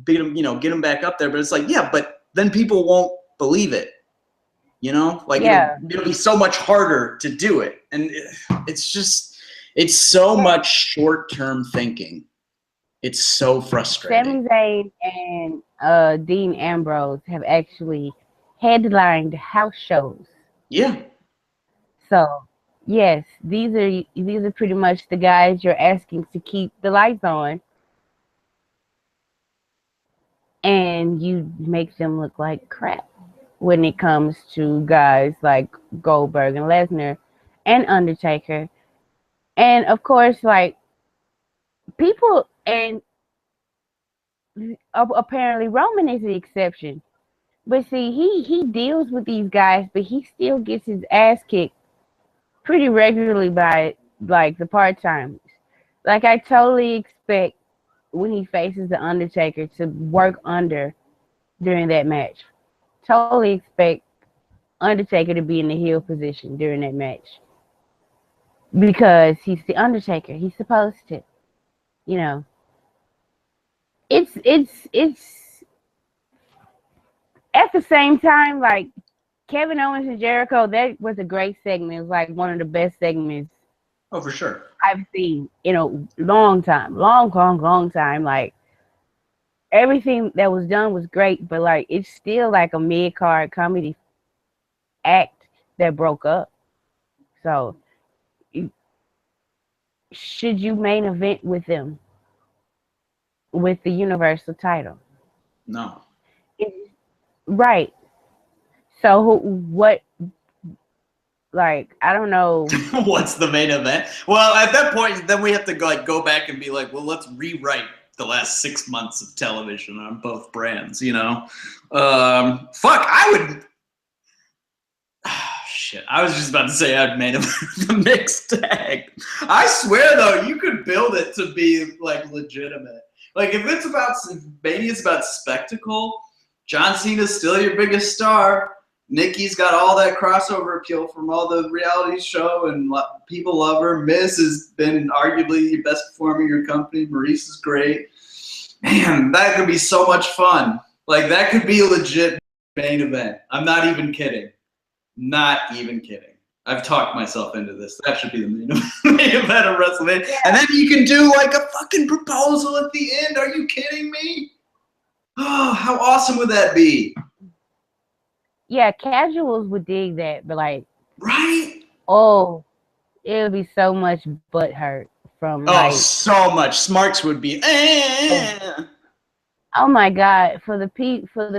get them back up there. But it's like, yeah, but then people won't believe it, you know? Like it'll be so much harder to do it. And it's so much short-term thinking. It's so frustrating. Sami Zayn and Dean Ambrose have actually headlined house shows. Yeah. So, yes, these are pretty much the guys you're asking to keep the lights on, and you make them look like crap when it comes to guys like Goldberg and Lesnar and Undertaker. And of course, like people, and apparently Roman is the exception. But see, he deals with these guys, but he still gets his ass kicked pretty regularly by like the part-timers. Like I totally expect when he faces the Undertaker to work under during that match. Totally expect Undertaker to be in the heel position during that match. Because he's the Undertaker. He's supposed to. You know. It's at the same time, like Kevin Owens and Jericho, that was a great segment. It was like one of the best segments. Oh, for sure. I've seen in a long time. Long time. Like everything that was done was great, but like it's still like a mid-card comedy act that broke up. So should you main event with them with the Universal title? No. Right. So what, like, I don't know. What's the main event? Well, at that point, then we have to go back and be like, well, let's rewrite the last 6 months of television on both brands, you know? I would... shit, I was just about to say I'd made the mixed tag. I swear, though, you could build it to be, like, legitimate. Like, if maybe it's about spectacle, John Cena's still your biggest star. Nikki's got all that crossover appeal from all the reality show, and people love her. Miz has been arguably your best performer in your company. Maurice is great. Man, that could be so much fun. Like, that could be a legit main event. I'm not even kidding. Not even kidding. I've talked myself into this. That should be the main event of WrestleMania. Yeah. And then you can do, like, a fucking proposal at the end. Are you kidding me? Oh, how awesome would that be? Yeah, casuals would dig that, but like, right? Oh, it would be so much butt hurt from. Oh, so much. Smarks would be. Oh my God! For the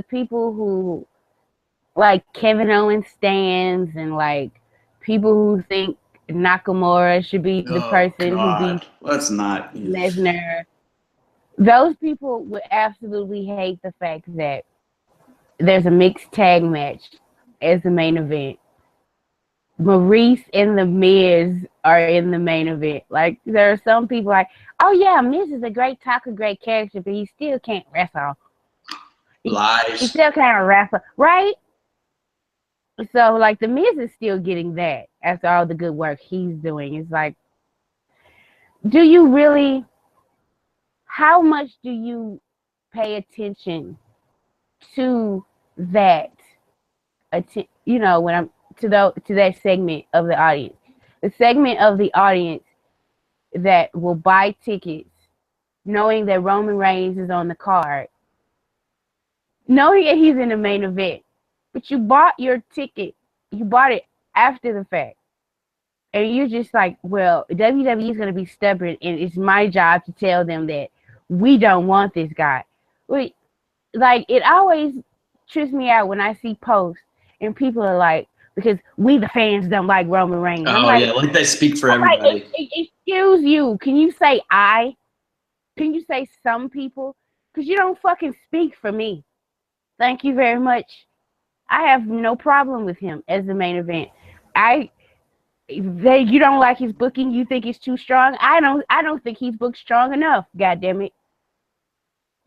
people who like Kevin Owens stands and like people who think Nakamura should be the person who beats. Let's not. Lesnar. Those people would absolutely hate the fact that there's a mixed tag match as the main event. Maurice and The Miz are in the main event. Like, there are some people like, oh yeah, Miz is a great talker, great character, but he still can't wrestle. Lies. He still can't wrestle, right? So, like, The Miz is still getting that after all the good work he's doing. It's like, do you really, how much do you pay attention to that? You know, when I'm to that segment of the audience. The segment of the audience that will buy tickets knowing that Roman Reigns is on the card, knowing that he's in the main event, but you bought your ticket, you bought it after the fact, and you're just like, well, WWE is going to be stubborn, and it's my job to tell them that we don't want this guy. Wait, like, it always trips me out when I see posts and people are like, because we the fans don't like Roman Reigns. Oh, like they speak for everybody. Excuse you. Can you say I? Can you say some people? Because you don't fucking speak for me. Thank you very much. I have no problem with him as the main event. You don't like his booking. You think it's too strong. I don't think he's booked strong enough. God damn it.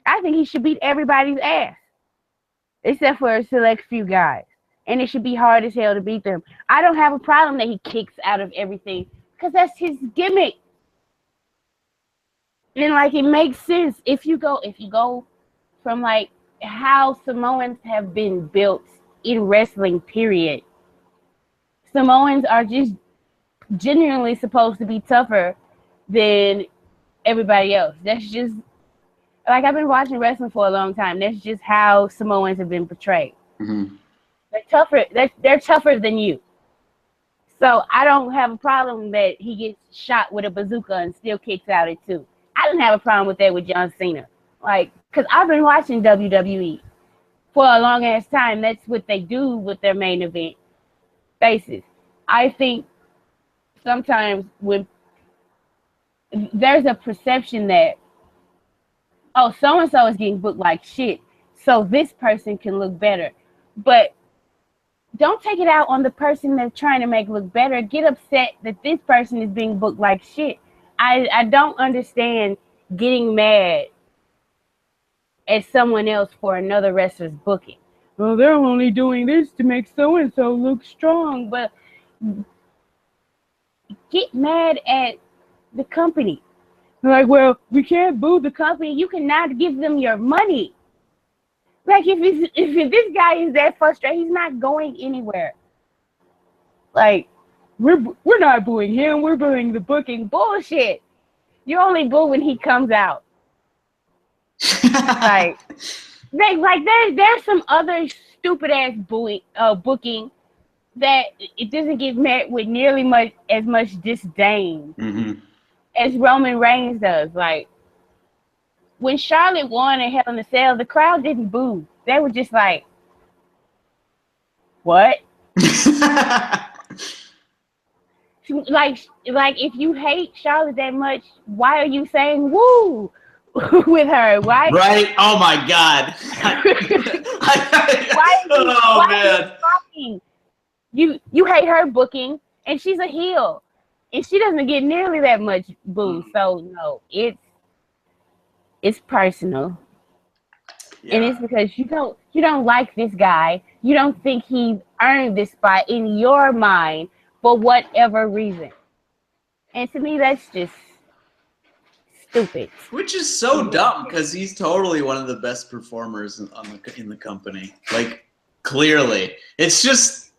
I think he should beat everybody's ass, except for a select few guys. And it should be hard as hell to beat them. I don't have a problem that he kicks out of everything, because that's his gimmick. And like, it makes sense if you go from like how Samoans have been built in wrestling, period. Samoans are just genuinely supposed to be tougher than everybody else. That's just, like, I've been watching wrestling for a long time. That's just how Samoans have been portrayed. Mm-hmm. They're tougher. They're tougher than you. So I don't have a problem that he gets shot with a bazooka and still kicks out at 2. I didn't have a problem with that with John Cena. Like, because I've been watching WWE for a long ass time. That's what they do with their main event faces. I think sometimes when there's a perception that, oh, so-and-so is getting booked like shit, so this person can look better. But don't take it out on the person that's trying to make look better. Get upset that this person is being booked like shit. I don't understand getting mad at someone else for another wrestler's booking. Well, they're only doing this to make so-and-so look strong. But get mad at the company. Like, well, we can't boo the company. You cannot give them your money. Like, if this guy is that frustrated, he's not going anywhere. Like, we're not booing him. We're booing the booking. Bullshit. You only boo when he comes out. Like, there's some other stupid ass booking that it doesn't get met with nearly as much disdain as Roman Reigns does. Like, when Charlotte won at Hell in a Cell, the crowd didn't boo. They were just like, what? like if you hate Charlotte that much, why are you saying woo with her? Why? Right? Oh my God. Man. You hate her booking, and she's a heel, and she doesn't get nearly that much boo. So no, it's personal. Yeah. And it's because you don't like this guy. You don't think he's earned this spot in your mind for whatever reason. And to me, that's just stupid. Which is so dumb, because he's totally one of the best performers in the company. Like, clearly. It's just...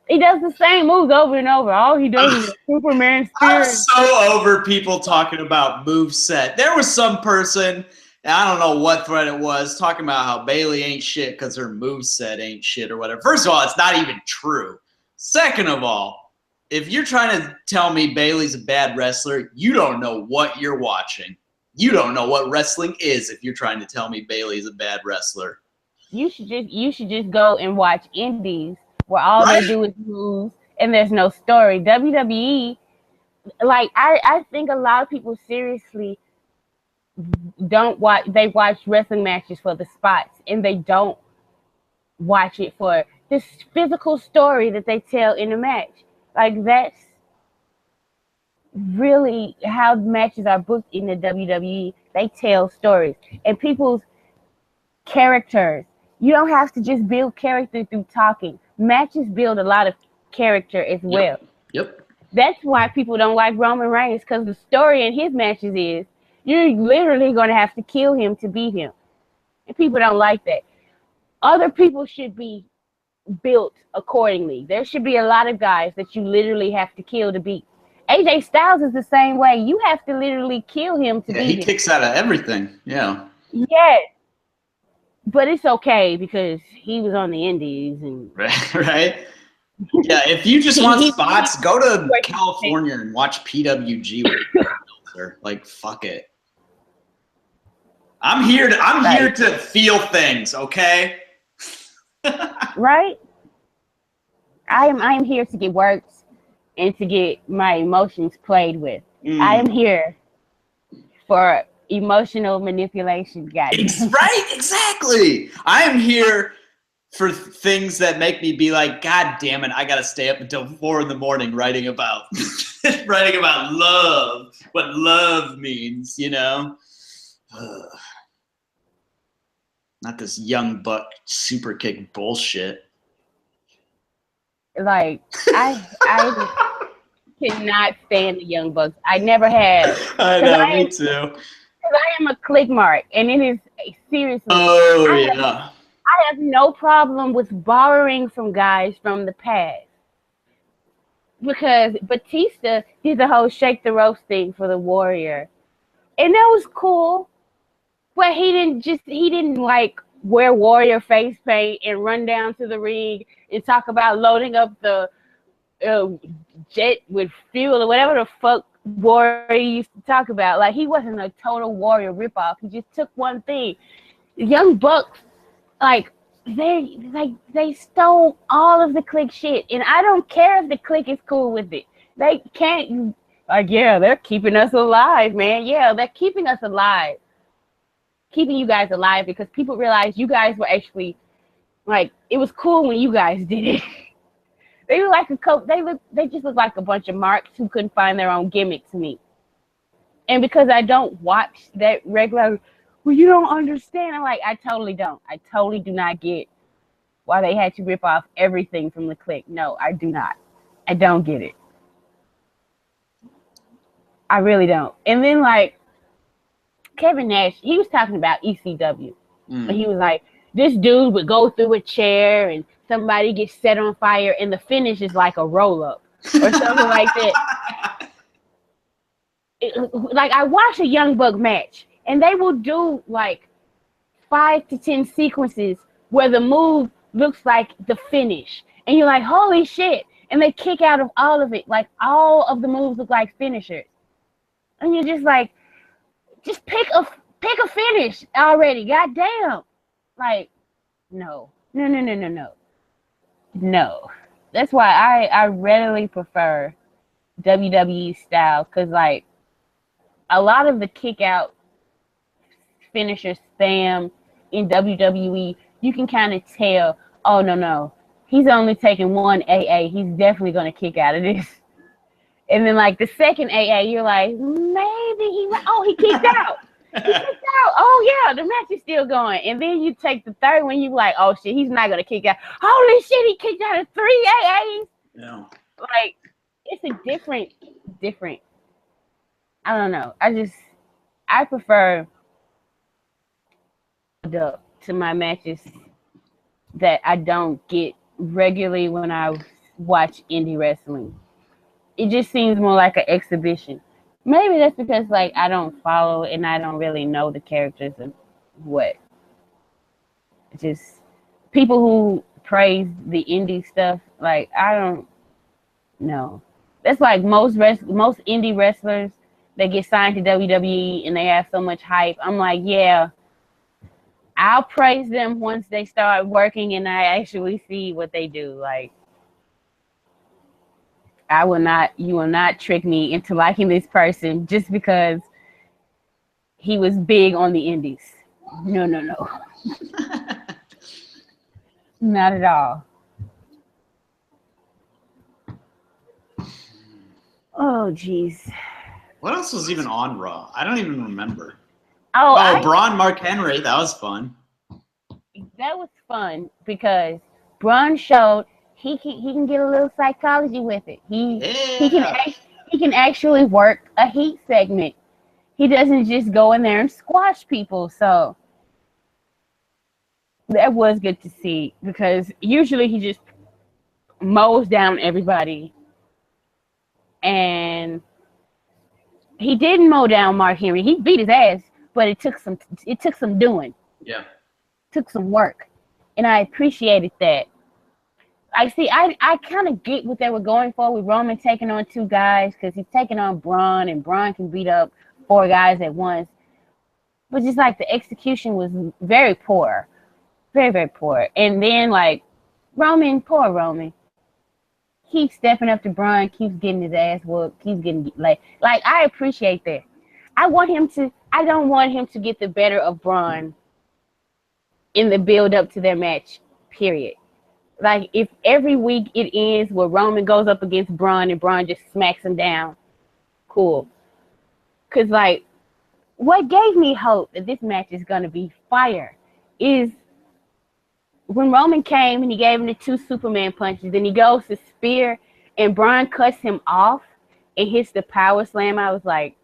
He does the same moves over and over. All he does is Superman spear. I'm so over people talking about moveset. There was some person... I don't know what thread it was, talking about how Bayley ain't shit because her moveset ain't shit or whatever. First of all, it's not even true. Second of all, if you're trying to tell me Bayley's a bad wrestler, you don't know what you're watching. You don't know what wrestling is if you're trying to tell me Bayley's a bad wrestler. You should just go and watch indies where all they do is moves and there's no story. WWE, like, I think a lot of people seriously they watch wrestling matches for the spots, and they don't watch it for this physical story that they tell in a match. Like, that's really how matches are booked in the WWE. They tell stories and people's characters. You don't have to just build character through talking. Matches build a lot of character as well. Yep. That's why people don't like Roman Reigns, because the story in his matches is you're literally going to have to kill him to beat him. And people don't like that. Other people should be built accordingly. There should be a lot of guys that you literally have to kill to beat. AJ Styles is the same way. You have to literally kill him to beat he him. kicks out of everything. Yeah. Yes. But it's okay because he was on the Indies and right. Yeah, if you just want spots, go to California and watch PWG with her. Like, fuck it. I'm here to feel things, okay? Right? I'm here to get worked and to get my emotions played with. I am here for emotional manipulation, guys. Right, exactly. I am here for things that make me be like, God damn it, I gotta stay up until 4 a.m. writing about love, what love means, you know? Not this young buck super kick bullshit. Like, I cannot stand the Young Bucks. I never have. I know, me too. Because I am a click mark, and it is seriously. Oh, yeah. I have no problem with borrowing from guys from the past. Because Batista did the whole shake the ropes thing for the Warrior. And that was cool. But he didn't like wear Warrior face paint and run down to the ring and talk about loading up the jet with fuel or whatever the fuck Warrior used to talk about. Like, he wasn't a total Warrior ripoff. He just took one thing. The Young Bucks, like, they stole all of the Click shit, and I don't care if the Click is cool with it. They can't, like, yeah, they're keeping us alive, man. Yeah, they're keeping us alive. Keeping you guys alive because people realize you guys were actually, like, it was cool when you guys did it. They look like they just look like a bunch of marks who couldn't find their own gimmick to me. And because I don't watch that regular, well, you don't understand. I'm like, I totally don't. I totally do not get why they had to rip off everything from the Click. No, I do not. I don't get it. I really don't. And then, like, Kevin Nash, he was talking about ECW. And he was like, this dude would go through a chair and somebody gets set on fire and the finish is like a roll-up or something like that. Like, I watched a Young Buck match and they will do like 5 to 10 sequences where the move looks like the finish. And you're like, holy shit. And they kick out of all of it. Like, all of the moves look like finishers. And you're just like, just pick a finish already. God damn. Like, no. No. That's why I readily prefer WWE style, because, like, a lot of the kick out finisher spam in WWE, you can kind of tell, oh, no. He's only taking one AA. He's definitely going to kick out of this. And then, like, the second AA, you're like, maybe he kicked out. He kicked out. Oh, yeah, the match is still going. And then you take the third one, you like, oh, shit, he's not going to kick out. Holy shit, he kicked out of 3 AAs. Yeah. Like, it's a different. I don't know. I prefer to my matches that I don't get regularly when I watch indie wrestling. It just seems more like an exhibition. Maybe that's because, like, I don't follow and I don't really know the characters and what. Just people who praise the indie stuff, like, I don't know. That's like most indie wrestlers that get signed to WWE and they have so much hype. I'm like, yeah, I'll praise them once they start working and I actually see what they do. Like, you will not trick me into liking this person just because he was big on the indies. No. Not at all. Oh, jeez. What else was even on Raw? I don't even remember. Braun Mark Henry. That was fun. That was fun because Braun showed he can get a little psychology with it. He can actually work a heat segment. He doesn't just go in there and squash people. So That was good to see because usually he just mows down everybody, and he didn't mow down Mark Henry. He beat his ass, but it took some doing. Yeah. Took some work, and I appreciated that. I kind of get what they were going for with Roman taking on two guys because he's taking on Braun, and Braun can beat up four guys at once. But just like the execution was very poor, very, very poor. And then like poor Roman, keeps stepping up to Braun, keeps getting his ass whooped, keeps getting like I appreciate that. I don't want him to get the better of Braun in the build up to their match, period. Like if every week it ends where Roman goes up against Braun and Braun just smacks him down, cool. Cause like what gave me hope that this match is gonna be fire is when Roman came and he gave him the two Superman punches, then he goes to spear and Braun cuts him off and hits the power slam. I was like,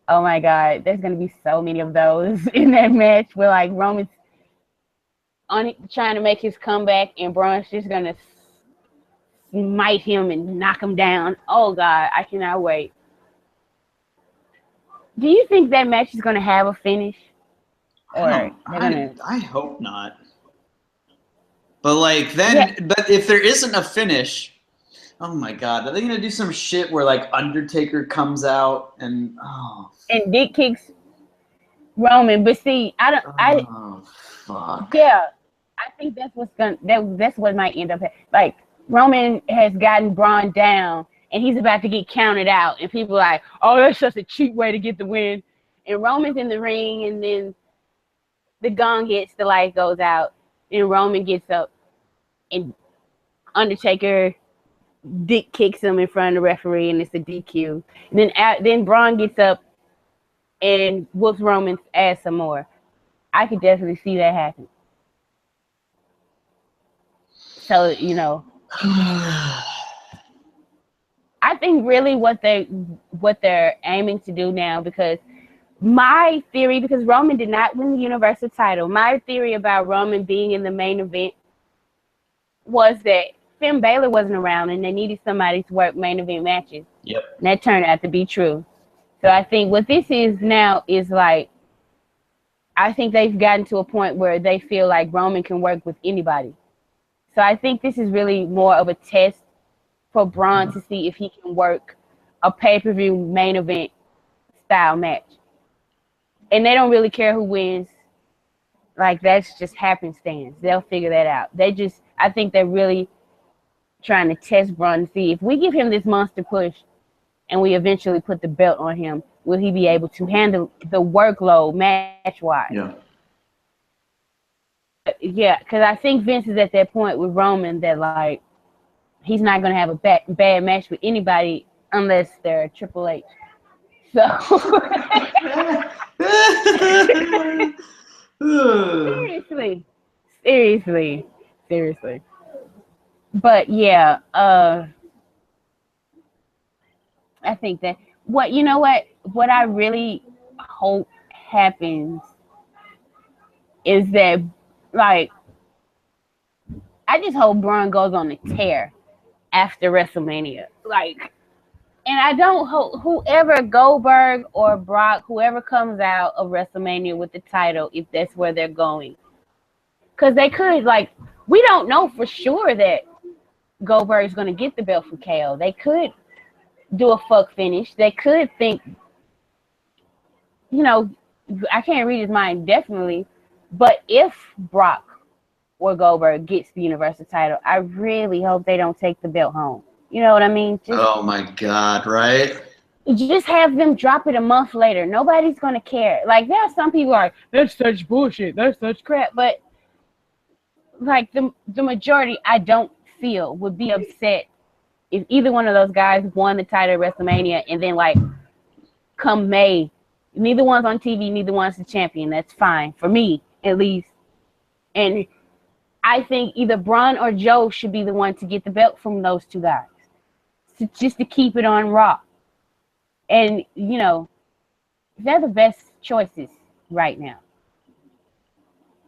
oh my God, there's gonna be so many of those in that match where like Roman's trying to make his comeback and Braun's just gonna smite him and knock him down. Oh God, I cannot wait. Do you think that match is gonna have a finish? I hope not. But like then, but if there isn't a finish, oh my God, are they gonna do some shit where like Undertaker comes out and and Dick kicks Roman? But see, fuck. Yeah, I think that's that's what might end up like Roman has gotten Braun down and he's about to get counted out, and people are like, oh, that's just a cheap way to get the win. And Roman's in the ring, and then the gong hits, the light goes out, and Roman gets up, and Undertaker Dick kicks him in front of the referee, and it's a DQ. And then Braun gets up and whoops Roman's ass some more. I could definitely see that happen. So, you know, I think really what they're aiming to do now, because my theory, because Roman did not win the Universal title, my theory about Roman being in the main event was that Finn Balor wasn't around and they needed somebody to work main event matches. Yep. And that turned out to be true. So I think what this is now is like, I think they've gotten to a point where they feel like Roman can work with anybody. So I think this is really more of a test for Braun to see if he can work a pay-per-view main event style match. And they don't really care who wins. Like, that's just happenstance. They'll figure that out. I think they're really trying to test Braun to see if we give him this monster push and we eventually put the belt on him, will he be able to handle the workload match-wise? Yeah. Yeah, because I think Vince is at that point with Roman that, like, he's not going to have a bad match with anybody unless they're Triple H. So, seriously. But yeah, I think that what I really hope happens is that, like, I just hope Braun goes on a tear after WrestleMania. Like, and I don't hope whoever, Goldberg or Brock, whoever comes out of WrestleMania with the title, if that's where they're going. Because they could, like, we don't know for sure that Goldberg's going to get the belt from KO. They could do a fuck finish. They could think, I can't read his mind definitely, but if Brock or Goldberg gets the Universal title, I really hope they don't take the belt home. You know what I mean? Oh my God, right? Just have them drop it a month later. Nobody's going to care. Like, there are some people like, that's such bullshit, that's such crap, but like the majority, I don't feel would be upset if either one of those guys won the title at WrestleMania and then, like, come May, neither one's on TV, neither one's the champion. That's fine for me, at least. And I think either Braun or Joe should be the one to get the belt from those two guys, just to keep it on Raw. And, they're the best choices right now.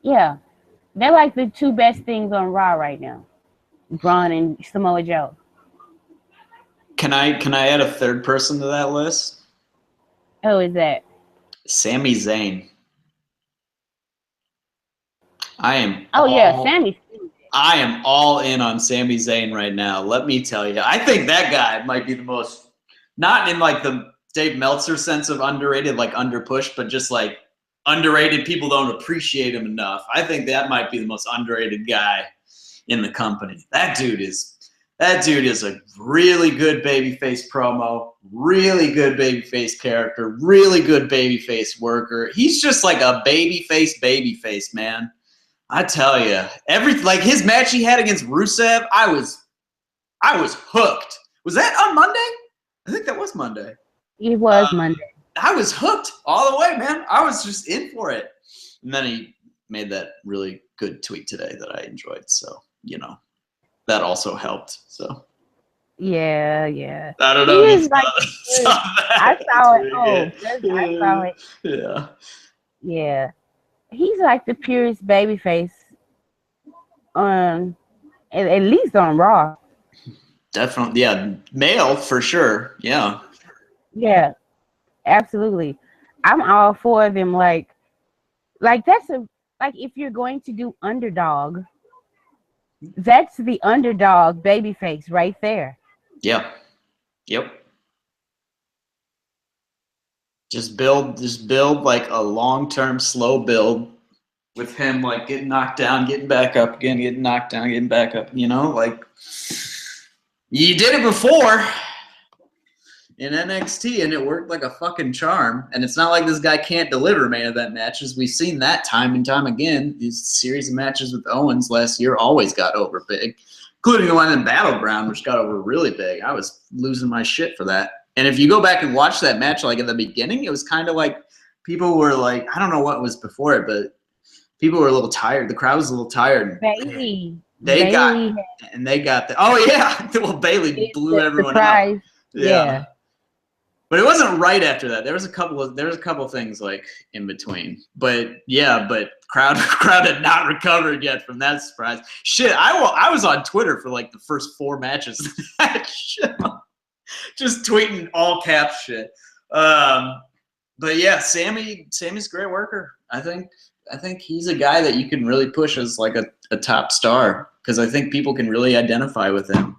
Yeah, they're like the two best things on Raw right now. Braun and Samoa Joe. Can I add a third person to that list? Who is that? Sami Zayn. I am Sammy. I am all in on Sami Zayn right now. Let me tell you. I think that guy might be the most, not in like the Dave Meltzer sense of underrated, like underpushed, but just like underrated. People don't appreciate him enough. I think that might be the most underrated guy in the company. That dude is a really good babyface promo, really good babyface character, really good babyface worker. He's just like a babyface, man. I tell you, like his match he had against Rusev, I was hooked. Was that on Monday? I think that was Monday. It was Monday. I was hooked all the way, man. I was just in for it. And then he made that really good tweet today that I enjoyed. So, that also helped. So. Yeah. I don't know. I saw it. I saw it. Yeah. Yeah. He's like the purest babyface at least on Raw. Definitely, yeah. Male for sure. Yeah. Yeah, absolutely. I'm all for them. Like that's if you're going to do underdog, that's the underdog babyface right there. Yeah. Yep. Just build like a long-term slow build with him like getting knocked down, getting back up again, getting knocked down, getting back up, like you did it before in NXT and it worked like a fucking charm. And it's not like this guy can't deliver main event matches. We've seen that time and time again. These series of matches with Owens last year always got over big, including the one in Battleground, which got over really big. I was losing my shit for that. And if you go back and watch that match, like at the beginning, it was kind of like people were like, I don't know what was before it, but people were a little tired. The crowd was a little tired. Bailey. They got the, oh yeah, well Bailey blew everyone out. Yeah. But it wasn't right after that. There was a couple of things like in between. But crowd had not recovered yet from that surprise. Shit, I was on Twitter for like the first 4 matches of that shit. Just tweeting all caps shit. But yeah, Sammy's a great worker. I think he's a guy that you can really push as like a top star because I think people can really identify with him.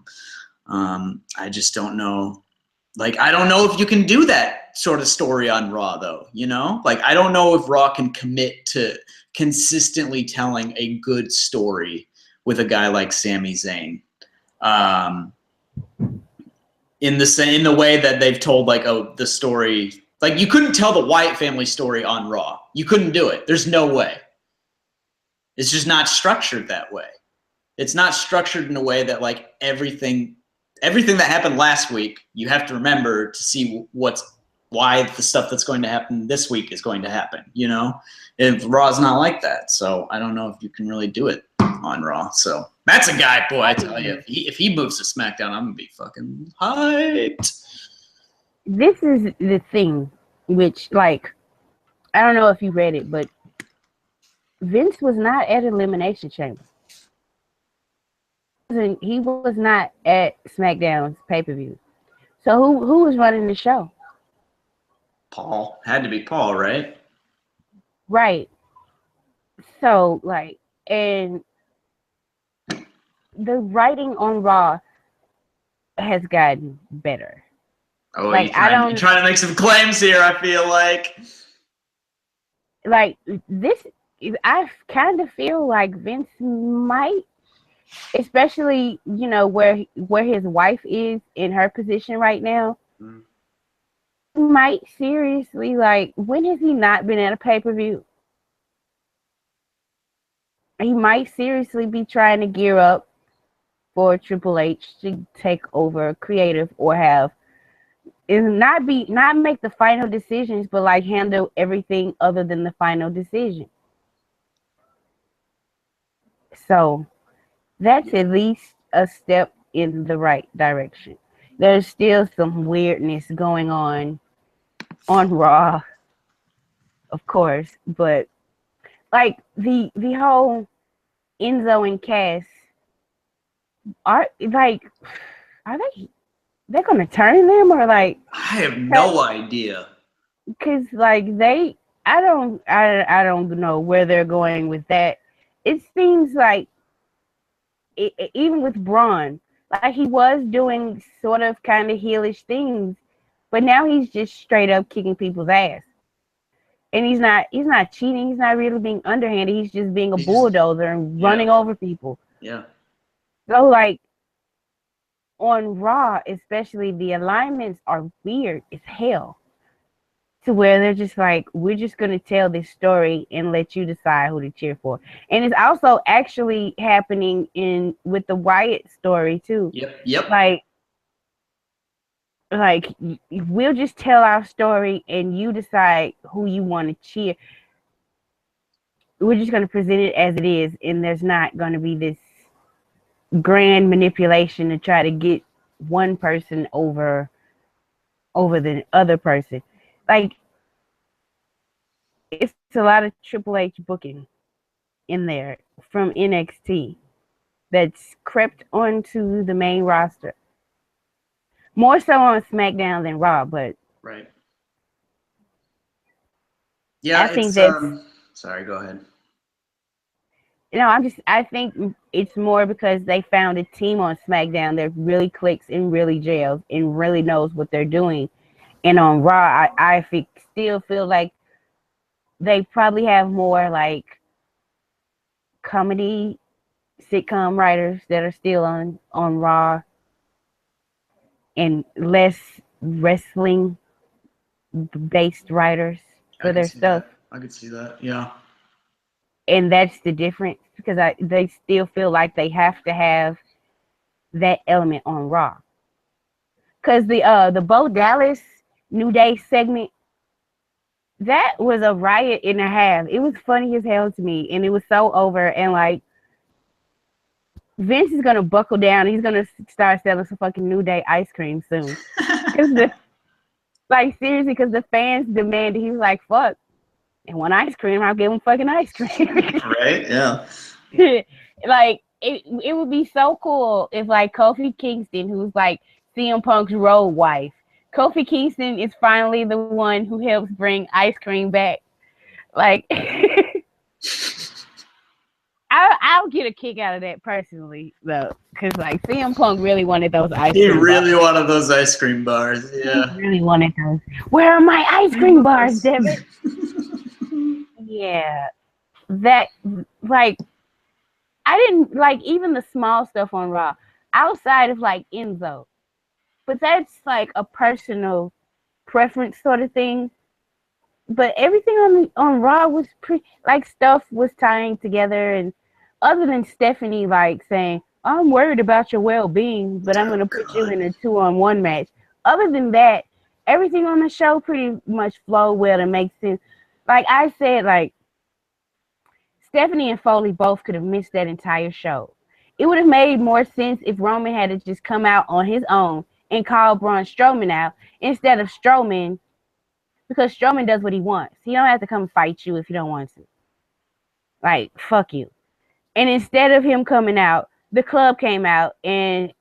I just don't know. Like, I don't know if you can do that sort of story on Raw, though, Like, I don't know if Raw can commit to consistently telling a good story with a guy like Sami Zayn. In the way that they've told, like, the story. Like, you couldn't tell the Wyatt family story on Raw. You couldn't do it. There's no way. It's just not structured that way. It's not structured in a way that, like, everything that happened last week, you have to remember to see why the stuff that's going to happen this week is going to happen, If Raw's not like that. So I don't know if you can really do it on Raw. So that's a guy, boy, I tell you, if he moves to SmackDown, I'm going to be fucking hyped. This is the thing, which, like, I don't know if you read it, but Vince was not at Elimination Chamber. He was not at SmackDown's pay-per-view. So who was running the show? Paul. Had to be Paul, right? Right. So, like, and the writing on Raw has gotten better. Oh, like, you're trying to make some claims here, I feel like. Like, I kind of feel like Vince might, especially, where his wife is in her position right now, might seriously, like, when has he not been at a pay-per-view? He might seriously be trying to gear up for Triple H to take over creative or not make the final decisions, but like handle everything other than the final decision. So that's at least a step in the right direction. There's still some weirdness going on Raw, of course, but like the whole Enzo and Cass are like, are they're gonna turn them or like? I have no idea. Because like I don't know where they're going with that. It seems like even with Braun, like he was doing sort of kind of heelish things, but now he's just straight up kicking people's ass. And he's not cheating. He's not really being underhanded. He's just being a He's just, bulldozer and yeah, running over people. yeah. So like on Raw, especially the alignments are weird as hell. To where they're just like, we're just gonna tell this story and let you decide who to cheer for. And it's also actually happening in with the Wyatt story too. Yep. Like we'll just tell our story and you decide who you want to cheer. We're just gonna present it as it is, and there's not gonna be this grand manipulation to try to get one person over the other person. Like it's a lot of Triple H booking in there from NXT that's crept onto the main roster. More so on SmackDown than Raw, but Right. Yeah, I think it's that's sorry, go ahead. I think it's more because they found a team on SmackDown that really clicks and really gels and really knows what they're doing. And on Raw, I still feel like they probably have more like comedy sitcom writers that are still on Raw and less wrestling based writers I for could their see stuff. that. I could see that. Yeah. And that's the difference because they still feel like they have to have that element on Raw. Because the Bo Dallas New Day segment, that was a riot and a half. It was funny as hell to me, and it was so over. And like Vince is gonna buckle down. He's gonna start selling some fucking New Day ice cream soon. Because like seriously, because the fans demanded. He was like, "Fuck, and want ice cream? I'll give them fucking ice cream." Right? Yeah. Like it would be so cool if like Kofi Kingston, who's like CM Punk's road wife, Kofi Kingston is finally the one who helps bring ice cream back. Like I'll get a kick out of that personally though, because like CM Punk really wanted those ice He cream really bars. wanted those ice cream bars. He Yeah. really wanted those. Where are my ice cream bars, Devin? Yeah, that like I didn't like even the small stuff on Raw outside of like Enzo, but that's like a personal preference sort of thing. But everything on Raw was pretty like stuff was tying together, and other than Stephanie like saying, "I'm worried about your well-being, but I'm gonna put you God. in a 2-on-1 match." Other than that, everything on the show pretty much flowed well and makes sense. Like I said, like Stephanie and Foley both could have missed that entire show. It would have made more sense if Roman had to just come out on his own and call Braun Strowman out instead of Strowman, because Strowman does what he wants. He don't have to come fight you if you don't want to. Like, fuck you. And instead of him coming out, the club came out and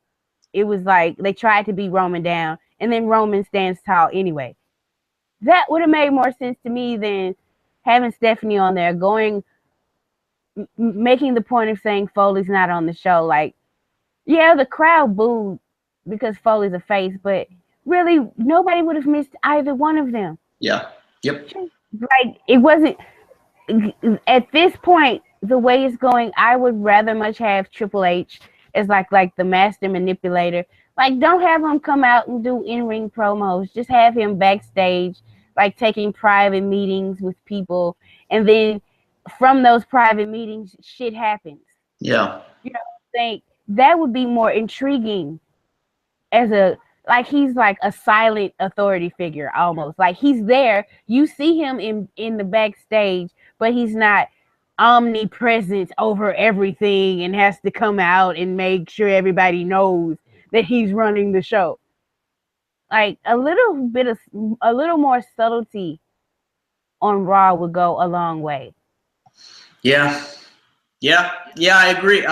it was like they tried to beat Roman down and then Roman stands tall anyway. That would have made more sense to me than having Stephanie on there making the point of saying Foley's not on the show. Like, yeah, the crowd booed because Foley's a face, but really nobody would have missed either one of them. Yeah. Yep. Like, it wasn't at this point, the way it's going, I would rather much have Triple H as like the master manipulator. Like, don't have him come out and do in-ring promos. Just have him backstage, like taking private meetings with people, and then from those private meetings, shit happens. Yeah. You know, I think that would be more intriguing as a like he's like a silent authority figure almost. Like he's there, you see him in the backstage, but he's not omnipresent over everything and has to come out and make sure everybody knows that he's running the show. Like a little more subtlety on Raw would go a long way. Yeah, I agree.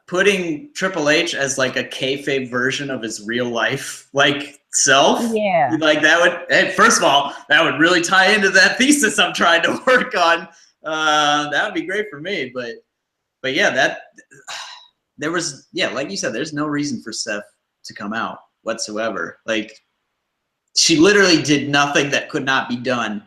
Putting Triple H as like a kayfabe version of his real life like self, Yeah. like that would. Hey, first of all, that would really tie into that thesis I'm trying to work on. That would be great for me. But yeah, that there was like you said, there's no reason for Steph to come out whatsoever. Like she literally did nothing that could not be done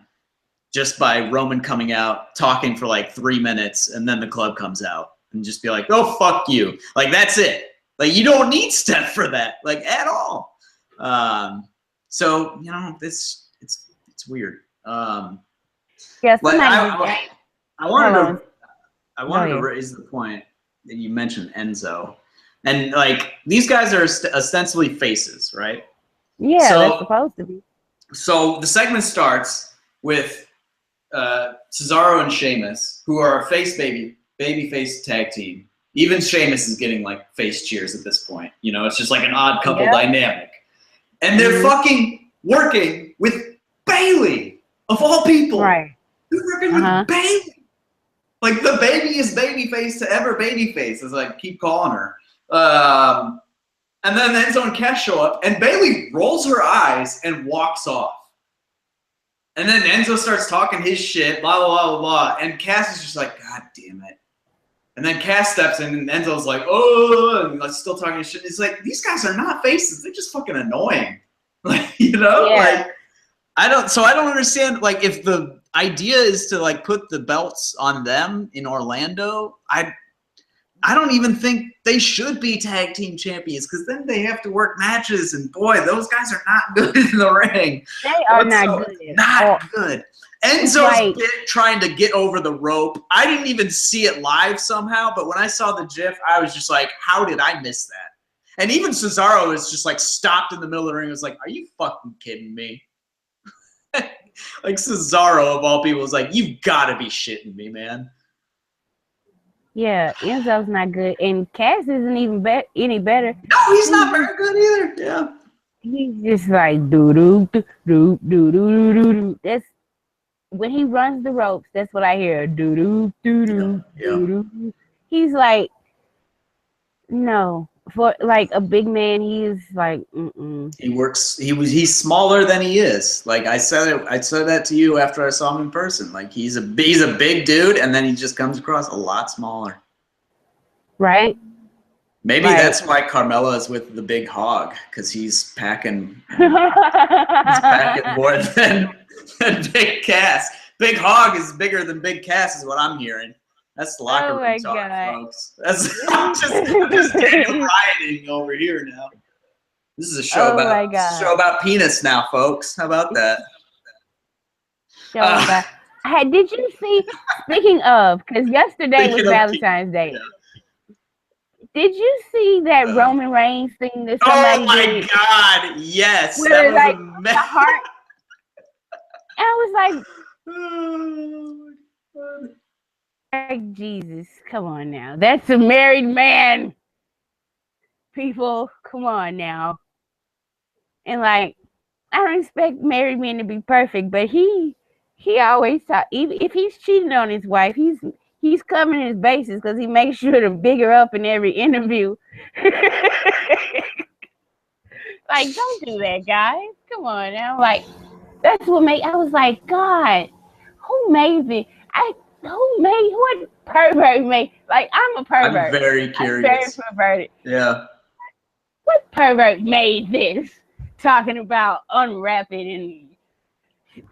just by Roman coming out, talking for like 3 minutes, and then the club comes out and just be like, oh, fuck you. Like, that's it. Like, you don't need Steph for that, like, at all. So, you know, it's weird. Yeah, Like, somebody I wanted to raise the point that you mentioned Enzo. And, like, these guys are ostensibly faces, right? Yeah, so, they're supposed to be. So the segment starts with Cesaro and Sheamus, who are a baby-face tag team. Even Sheamus is getting like face cheers at this point. You know, it's just like an odd couple dynamic. And they're fucking working with Bayley, of all people. Right. They're working with Bayley. Like the babyest babyface to ever babyface, as I keep calling her. And then Enzo and Cass show up, and Bayley rolls her eyes and walks off. And then Enzo starts talking his shit, blah, blah, blah, blah, blah. And Cass is just like, God damn it. And then Cass steps in, and Enzo's like, oh, and like still talking his shit. It's like, these guys are not faces. They're just fucking annoying. Like, you know? Yeah. Like, I don't understand, like, if the idea is to, like, put the belts on them in Orlando, I don't even think they should be tag team champions because then they have to work matches, and boy, those guys are not good in the ring. They are not good. Not good. Enzo's trying to get over the rope. I didn't even see it live somehow, but when I saw the GIF, I was just like, how did I miss that? And even Cesaro is just like stopped in the middle of the ring. Was like, are you fucking kidding me? Like Cesaro of all people was like, you've got to be shitting me, man. Yeah, Enzo's not good, and Cass isn't even any better. No, he's not very good either. Yeah, he's just like doo doo doo doo doo doo doo doo. That's when he runs the ropes. That's what I hear. Doo doo doo doo doo doo. He's like, no, for like a big man, he's like, He works. He's smaller than he is. Like I said that to you after I saw him in person. Like he's a big dude, and then he just comes across a lot smaller. Right. Maybe that's why Carmella is with the big hog, because he's packing. He's packing more than Big Cass. Big Hog is bigger than Big Cass, is what I'm hearing. That's the locker room talk, folks. That's I'm just getting rioting over here now. This is a show about penis now, folks. How about that? Did you see? Speaking of, because yesterday was Valentine's Day. Yeah. Did you see that Roman Reigns thing that somebody did? Oh my God! Yes, that was like amazing. Heart. And I was like, oh my God. Like, Jesus, come on now. That's a married man. People, come on now. And like, I don't expect married men to be perfect, but he always talk. Even if he's cheating on his wife, he's covering his bases because he makes sure to big her up in every interview. Like, don't do that, guys. Come on now. Like, that's what made. I was like, God, who made me? What pervert made? Like, I'm a pervert. I'm very curious. I'm very perverted. Yeah. What pervert made this? Talking about unwrapping and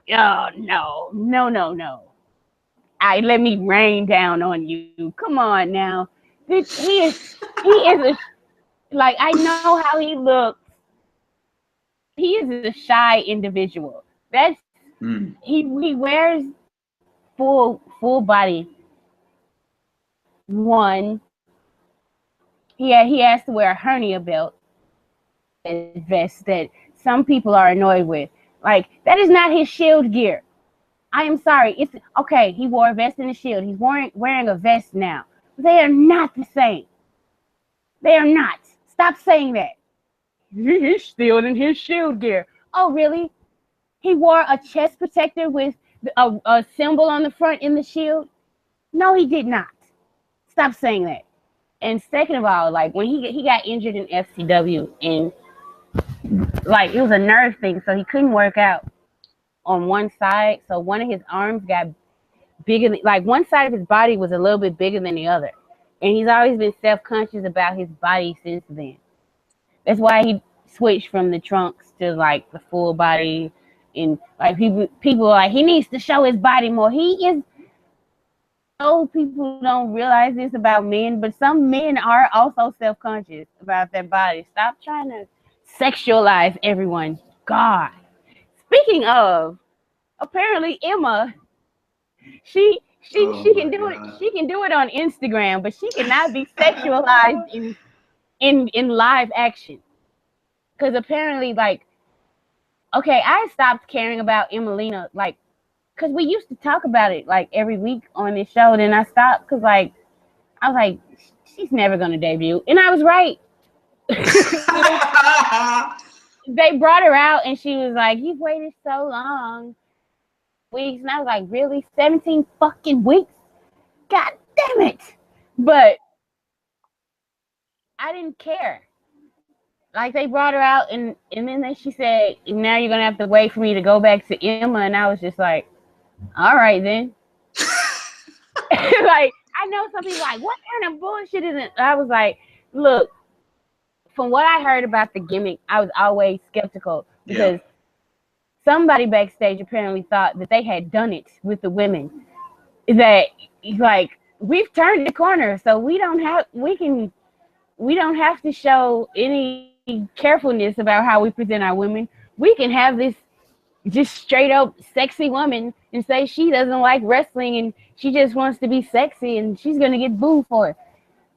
no. Let me rain down on you. Come on now. He is like, I know how he looks. He is a shy individual. That's he wears full body. One, he has to wear a hernia belt vest that some people are annoyed with. Like, that is not his Shield gear. I am sorry. It's okay. He wore a vest and a shield. He's wearing a vest now. They are not the same. They are not. Stop saying that. He's still in his Shield gear. Oh, really? He wore a chest protector with a symbol on the front in the Shield. No, he did not. Stop saying that. And second of all, like when he got injured in FCW, and like it was a nerve thing, so he couldn't work out on one side. So one of his arms got bigger than, like one side of his body was a little bit bigger than the other. And he's always been self-conscious about his body since then. That's why he switched from the trunks to like the full body. And like people are like, he needs to show his body more. He is. No, people don't realize this about men, but some men are also self-conscious about their body. Stop trying to sexualize everyone. God. Speaking of, apparently Emma, she can do it. She can do it on Instagram, but she cannot be sexualized in live action. Because apparently, like, okay, I stopped caring about Emelina, like, because we used to talk about it, like, every week on this show. Then I stopped because, like, I was like, she's never going to debut. And I was right. They brought her out, and she was like, you've waited so long. Weeks. And I was like, really? 17 fucking weeks? God damn it. But I didn't care. Like, they brought her out, and then she said, now you're going to have to wait for me to go back to Emma. And I was just like, all right, then. Like, I know some people like, what kind of bullshit is it? I was like, look, from what I heard about the gimmick, I was always skeptical because somebody backstage apparently thought that they had done it with the women. That, like, we've turned the corner, so we don't have to show any carefulness about how we present our women. We can have this just straight up sexy woman and say she doesn't like wrestling and she just wants to be sexy and she's gonna get booed for it.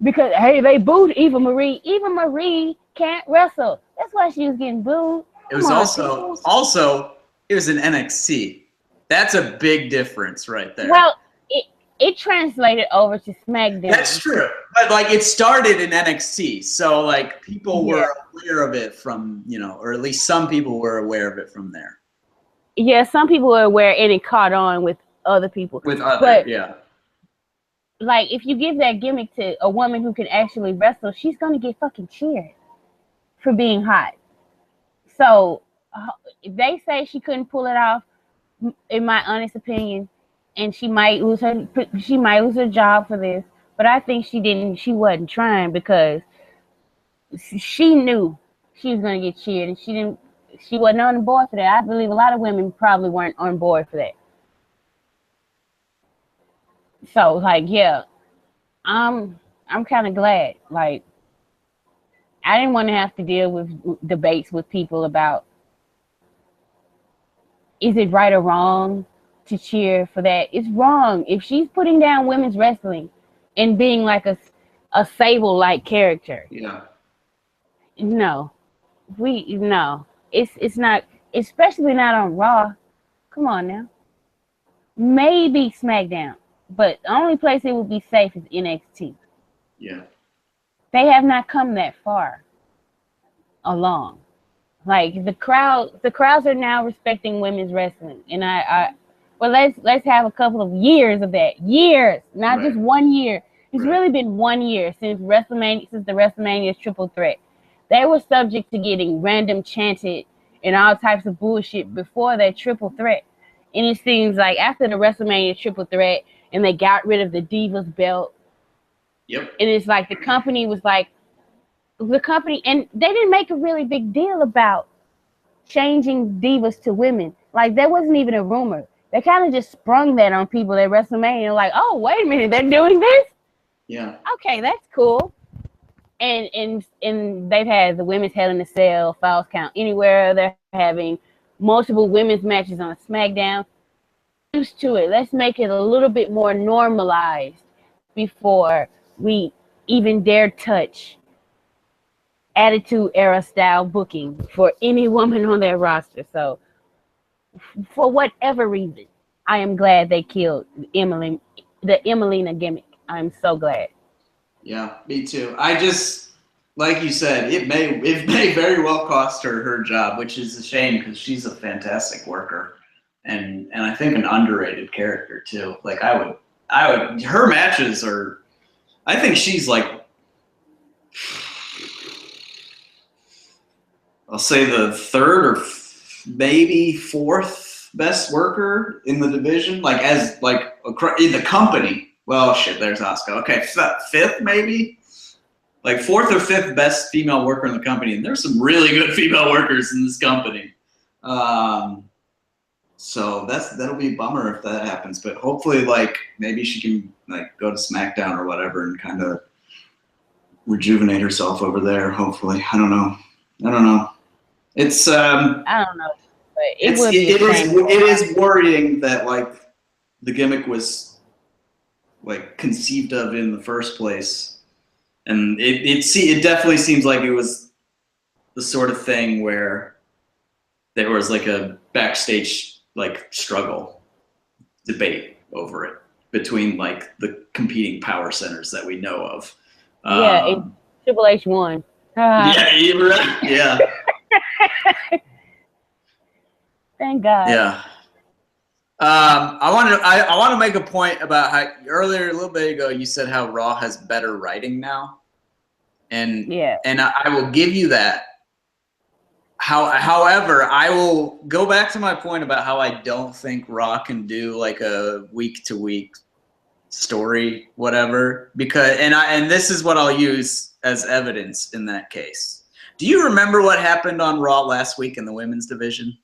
Because hey, they booed Eva Marie. Eva Marie can't wrestle. That's why she was getting booed. It was also it was an NXT. That's a big difference right there. Well, it translated over to SmackDown. That's true. But like it started in NXT. So like people were aware of it from, or at least some people were aware of it from there. Yeah, some people were aware and it caught on with other people. Like, if you give that gimmick to a woman who can actually wrestle, she's going to get fucking cheered for being hot. So, if they say she couldn't pull it off, in my honest opinion, and she might lose her job for this, but I think she wasn't trying because she knew she was going to get cheered and she wasn't on board for that. I believe a lot of women probably weren't on board for that. So, like, yeah, I'm kind of glad. Like, I didn't want to have to deal with debates with people about is it right or wrong to cheer for that. It's wrong. If she's putting down women's wrestling and being like a Sable-like character. Yeah. No. It's not, especially not on Raw. Come on now. Maybe SmackDown. But the only place it would be safe is NXT. Yeah. They have not come that far along. Like the crowds are now respecting women's wrestling. And let's have a couple of years of that. Years, not just 1 year. It's really been 1 year since the WrestleMania's triple threat. They were subject to getting random chanted and all types of bullshit before that triple threat. And it seems like after the WrestleMania triple threat, and they got rid of the Divas belt. Yep. And it's like the company, and they didn't make a really big deal about changing Divas to women. Like, that wasn't even a rumor. They kind of just sprung that on people at WrestleMania. Like, oh, wait a minute, they're doing this? Yeah. Okay, that's cool. And they've had the women's Hell in a Cell, Falls Count Anywhere. They're having multiple women's matches on SmackDown. Used to it. Let's make it a little bit more normalized before we even dare touch Attitude Era style booking for any woman on their roster. So, for whatever reason, I am glad they killed the Emelina gimmick. I'm so glad. Yeah, me too. I just, like you said, it may very well cost her job, which is a shame because she's a fantastic worker. And I think an underrated character too. Like I her matches are, I think she's like, I'll say the third or maybe fourth best worker in the division, like as like in the company. Well, shit, there's Asuka. Okay, fifth maybe, like fourth or fifth best female worker in the company, and there's some really good female workers in this company. So that'll be a bummer if that happens. But hopefully, like maybe she can like go to SmackDown or whatever and kind of rejuvenate herself over there. Hopefully, I don't know. It's I don't know, but it is worrying that like the gimmick was like conceived of in the first place, and it definitely seems like it was the sort of thing where there was like a backstage like struggle debate over it between like the competing power centers that we know of. Yeah, Triple H won. Yeah, you're right. Yeah. Thank God. Yeah. I want to make a point about how earlier a little bit ago you said how Raw has better writing now, and I will give you that. However, I will go back to my point about how I don't think Raw can do like a week to week story, whatever, because and this is what I'll use as evidence in that case. Do you remember what happened on Raw last week in the women's division?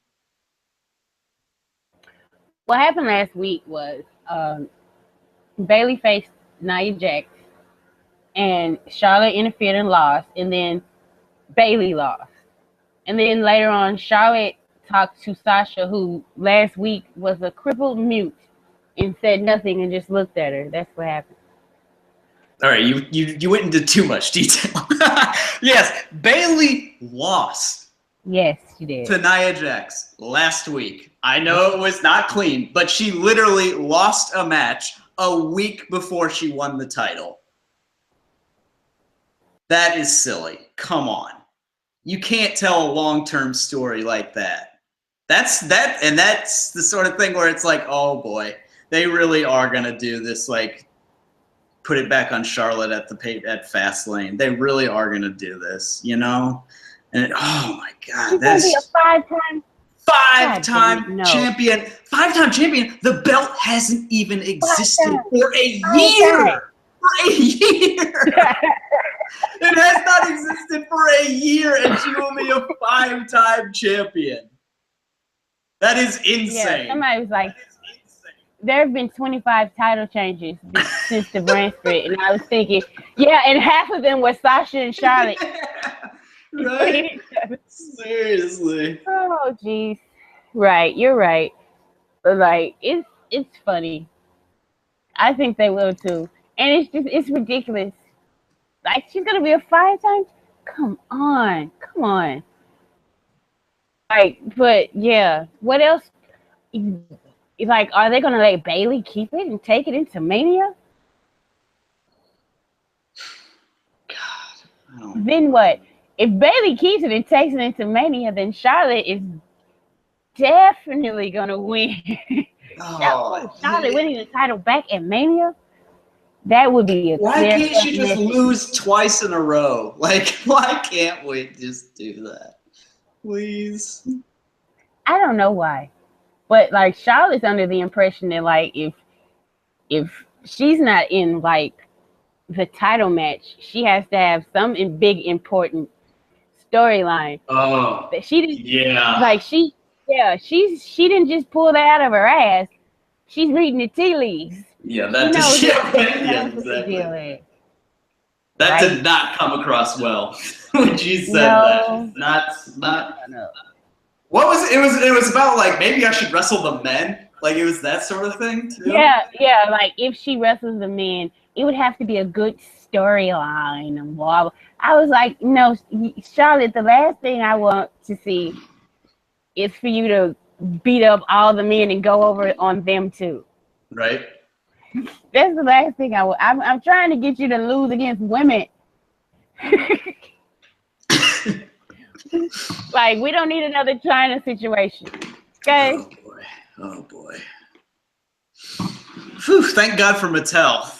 What happened last week was Bayley faced Nia Jax, and Charlotte interfered and lost, and then Bayley lost. And then later on, Charlotte talked to Sasha, who last week was a crippled mute, and said nothing and just looked at her. That's what happened. All right, you went into too much detail. Yes, Bayley lost. Yes, she did. To Nia Jax last week. I know it was not clean, but she literally lost a match a week before she won the title. That is silly. Come on. You can't tell a long-term story like that. That's the sort of thing where it's like, oh boy, they really are gonna do this, like put it back on Charlotte at Fastlane. They really are gonna do this, you know? And oh my God, she's that's gonna be a five-time champion. Five-time champion. The belt hasn't even existed for a year. For a year. It has not existed for a year, and she will be a five-time champion. That is insane. Yeah, somebody was like, there have been 25 title changes since the brand split, and I was thinking, yeah, and half of them were Sasha and Charlotte. Right? Seriously. Oh, jeez. Right, you're right. But like, it's funny. I think they will too, and it's ridiculous. Like, she's gonna be a five-time. Come on. Like, but yeah, what else? Like, are they gonna let Bayley keep it and take it into Mania? God. Then what? If Bayley keeps it and takes it into Mania, then Charlotte is definitely gonna win. Charlotte winning the title back at Mania? That would be a Why can't she just lose twice in a row? Like, why can't we just do that? Please. I don't know why. But like, Charlotte's under the impression that like if she's not in like the title match, she has to have some big important storyline. Oh. That she didn't. Yeah. Like she didn't just pull that out of her ass. She's reading the tea leaves. Yeah, that exactly. That did not come across well when she said that. Not. No. What was it? It was about like maybe I should wrestle the men. Like it was that sort of thing too. Yeah. Like if she wrestles the men, it would have to be a good storyline and blah. I was like, no, Charlotte. The last thing I want to see is for you to beat up all the men and go over on them too. Right. That's the last thing I want. I'm trying to get you to lose against women. Like, we don't need another China situation. Okay? Oh boy. thank God for Mattel.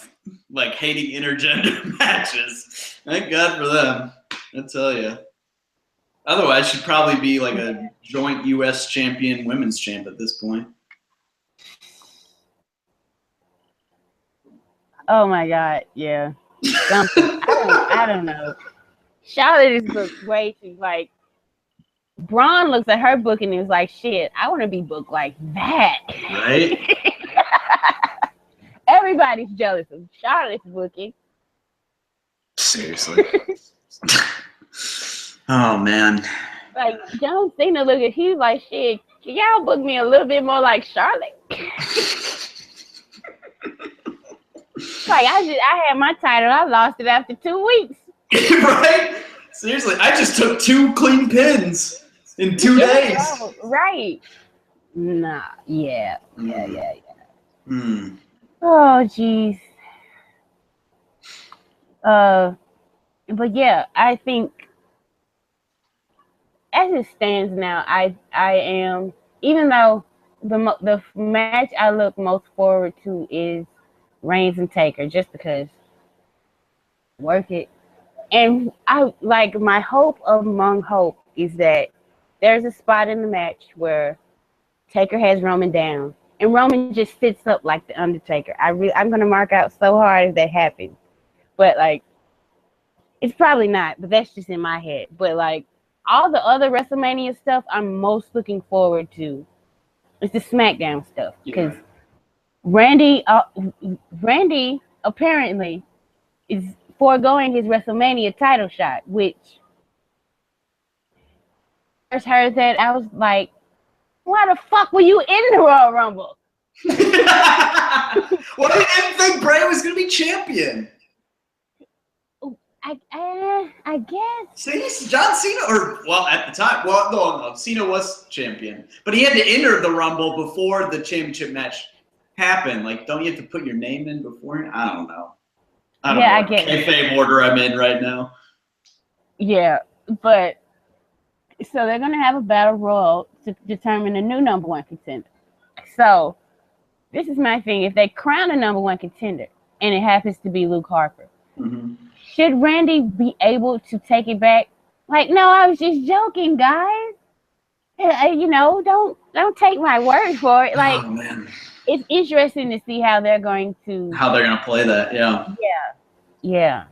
Like hating intergender matches. Thank God for them. I tell you. Otherwise, she'd probably be like a joint U.S. champion, women's champ at this point. Oh my God, yeah. Something. I don't know. Charlotte is booked way too like. Braun looks at her booking and is like, shit, I want to be booked like that. Right? Everybody's jealous of Charlotte's booking. Seriously. Oh, man. Like, John Cena look at he's like, shit, can y'all book me a little bit more like Charlotte? Like, I had my title. I lost it after 2 weeks. Right? Seriously, I just took 2 clean pins in 2 days. Oh, right. Nah, yeah. Oh, jeez. But yeah, I think as it stands now, I am, even though the match I look most forward to is Reigns and Taker, just because work it. And I like my hope among hope is that there's a spot in the match where Taker has Roman down and Roman just sits up like the Undertaker. I'm gonna mark out so hard if that happens, but like it's probably not. But that's just in my head. But like all the other WrestleMania stuff, I'm most looking forward to is the SmackDown stuff because Randy apparently is foregoing his WrestleMania title shot, which I first heard that I was like, why the fuck were you in the Royal Rumble? Well, I didn't think Bray was going to be champion. I guess. See, John Cena, at the time, no, Cena was champion. But he had to enter the Rumble before the championship match happened. Like, don't you have to put your name in before? I don't know. I don't know I get it. Kayfabe order I'm in right now. Yeah, but so they're gonna have a battle royal to determine the new number 1 contender. So this is my thing: if they crown a number 1 contender and it happens to be Luke Harper, should Randy be able to take it back? Like, no, I was just joking, guys. You know, don't take my word for it. Like, oh, man. It's interesting to see how they're going to play that. Yeah. Yeah.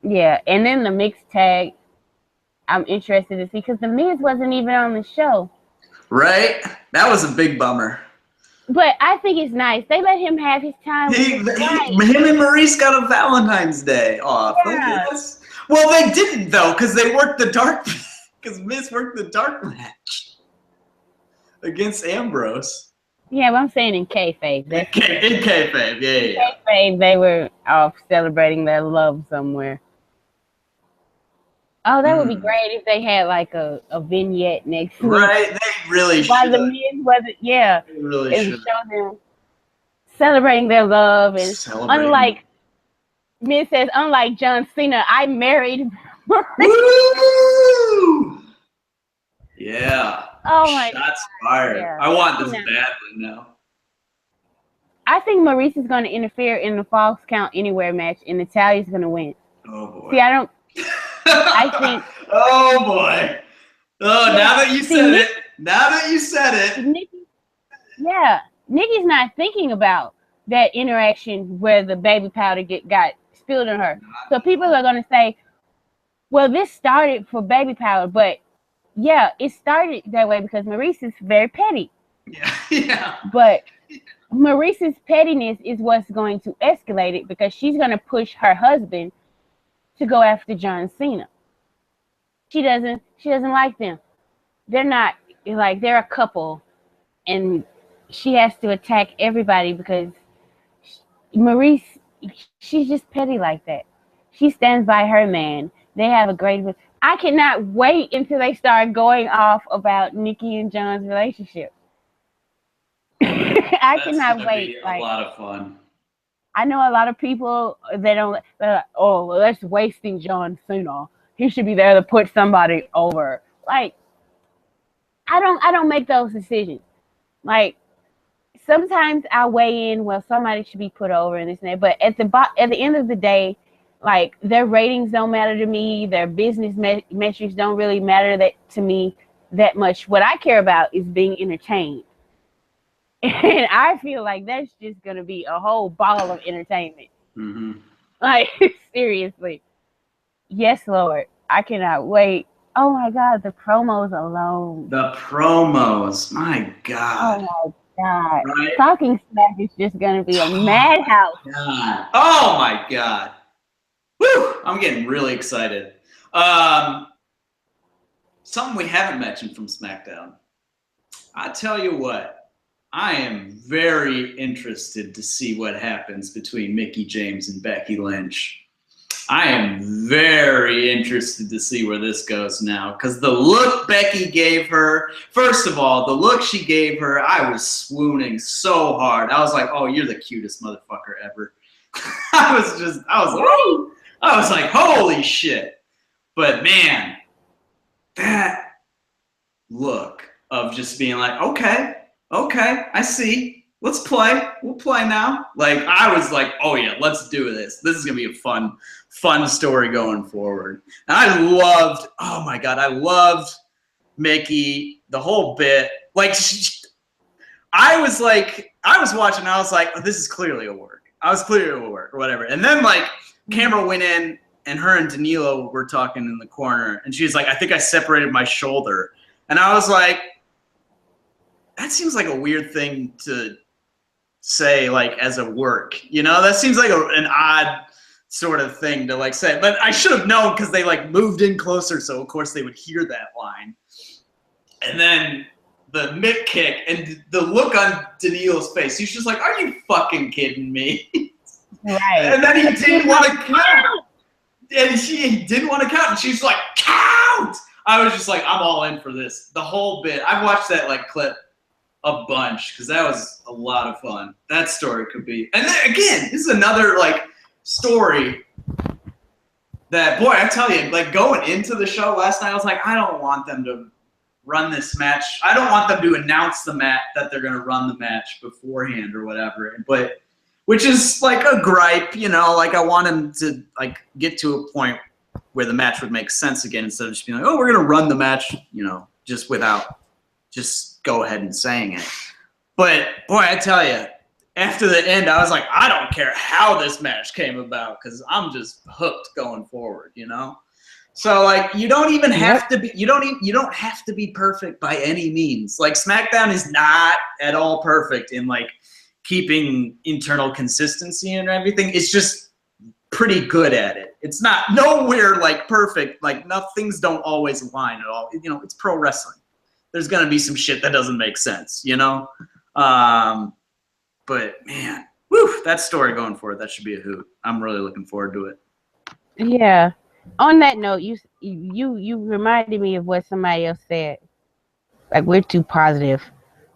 Yeah, and then the mixed tag, I'm interested to see because the Miz wasn't even on the show. Right? That was a big bummer. But I think it's nice. They let him have his time. Him and Maurice got a Valentine's Day off. Yeah. Well, they didn't though, because they worked the dark. Because Miz worked the dark match against Ambrose. Yeah, but I'm saying in kayfabe. In kayfabe, yeah. Kayfabe, they were off celebrating their love somewhere. Oh, that would be great if they had like a vignette next week. Right, they really should. Why the Miz wasn't, yeah. They really should. Show them celebrating their love. And unlike, Miz says, unlike John Cena, I married Maurice. Woo! Yeah. Oh my God. Shots fired. Yeah. I want this badly now. I think Maurice is going to interfere in the Falls Count Anywhere match, and Natalia's going to win. Oh boy. See, I think. Oh boy. Oh, yeah. Now that you said it. Nikki's not thinking about that interaction where the baby powder got spilled on her. So people are going to say, well, this started for baby powder, but yeah, it started that way because Maurice is very petty. Yeah. But Maurice's pettiness is what's going to escalate it because she's going to push her husband to go after John Cena. She doesn't like them. They're not like, they're a couple, and she has to attack everybody because Maurice, she's just petty like that. She stands by her man. They have a great. I cannot wait until they start going off about Nikki and John's relationship. I cannot wait. A lot of fun. I know a lot of people they're like, oh, well, that's wasting John Cena. He should be there to put somebody over. Like, I don't make those decisions. Like, sometimes I weigh in, well, somebody should be put over and this and that. But at the end of the day, like, their ratings don't matter to me. Their business metrics don't really matter to me that much. What I care about is being entertained. And I feel like that's just going to be a whole ball of entertainment. Mm-hmm. Like, seriously. Yes, Lord. I cannot wait. Oh, my God. The promos alone. The promos. My God. Oh, my God. Right? Talking Smack is just going to be a madhouse. God. Oh, my God. Woo! I'm getting really excited. Something we haven't mentioned from SmackDown. I tell you what. I am very interested to see what happens between Mickie James and Becky Lynch. I am very interested to see where this goes now, because the look Becky gave her, first of all, the look she gave her, I was swooning so hard. I was like, oh, you're the cutest motherfucker ever. I was like, holy shit. But man, that look of just being like, okay, I see. Let's play. We'll play now. Like, I was like, oh yeah, let's do this. This is gonna be a fun story going forward. And I loved Mickie, the whole bit. Like, I was watching, I was like, oh, this is clearly a work. Or whatever. And then, like, camera went in, and her and Danilo were talking in the corner, and she's like, I think I separated my shoulder. And I was like, that seems like a weird thing to say, like, as a work, you know? That seems like an odd sort of thing to, like, say. But I should have known, because they, like, moved in closer, so of course they would hear that line. And then the Mick kick, and the look on Danilo's face, he's just like, are you fucking kidding me? Right. And then he didn't want to count. And he didn't want to count, and she's like, count! I was just like, I'm all in for this. The whole bit. I've watched that, like, clip a bunch, because that was a lot of fun. That story could be, and then again, this is another, like, story that, boy, I tell you, like, going into the show last night, I was like, I don't want them to run this match. I don't want them to announce the match, that they're going to run the match beforehand or whatever. But, which is like a gripe, you know, like, I want them to, like, get to a point where the match would make sense again, instead of just being like, oh, we're going to run the match, you know, just go ahead and saying it. But, boy, I tell you, after the end, I was like, I don't care how this match came about, because I'm just hooked going forward, you know? So, like, you don't even have to be, you don't have to be perfect by any means. Like, SmackDown is not at all perfect in, like, keeping internal consistency and everything. It's just pretty good at it. It's not nowhere, like, perfect. Like, things don't always align at all. You know, it's pro wrestling. There's going to be some shit that doesn't make sense, you know? But, man, whew, that story going forward, that should be a hoot. I'm really looking forward to it. Yeah. On that note, you reminded me of what somebody else said. Like, we're too positive.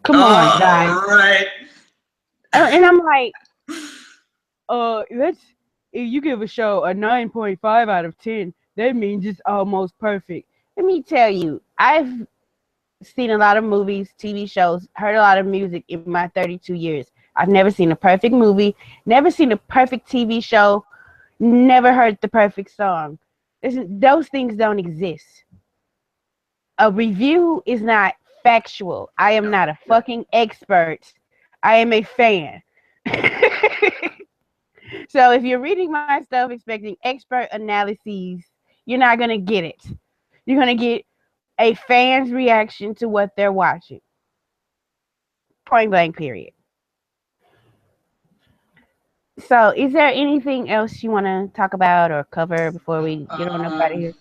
Come on, guys. Right. And I'm like, if you give a show a 9.5 out of 10, that means it's almost perfect. Let me tell you, I've seen a lot of movies, TV shows, heard a lot of music in my 32 years. I've never seen a perfect movie, never seen a perfect TV show, never heard the perfect song. Those things don't exist. A review is not factual. I am not a fucking expert. I am a fan. So if you're reading my stuff expecting expert analyses, you're not going to get it. You're going to get a fan's reaction to what they're watching. Point blank, period. So, is there anything else you want to talk about or cover before we get on up out of here?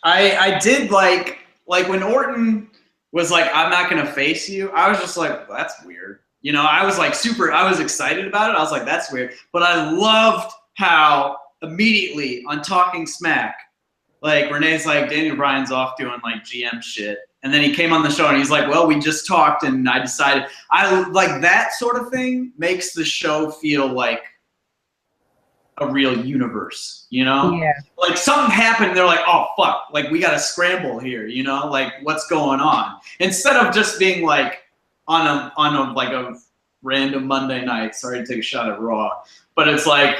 I did like when Orton was like, I'm not going to face you. I was just like, well, that's weird. You know, I was like I was excited about it. I was like, that's weird. But I loved how immediately on Talking Smack, like, Renee's like, Daniel Bryan's off doing, like, GM shit. And then he came on the show and he's like, well, we just talked and I decided. I like that sort of thing makes the show feel like a real universe, you know? Yeah. Like, something happened, they're like, oh, fuck, like, we got to scramble here, you know? Like, what's going on? Instead of just being, like, on a like, a random Monday night. Sorry to take a shot at Raw, but it's like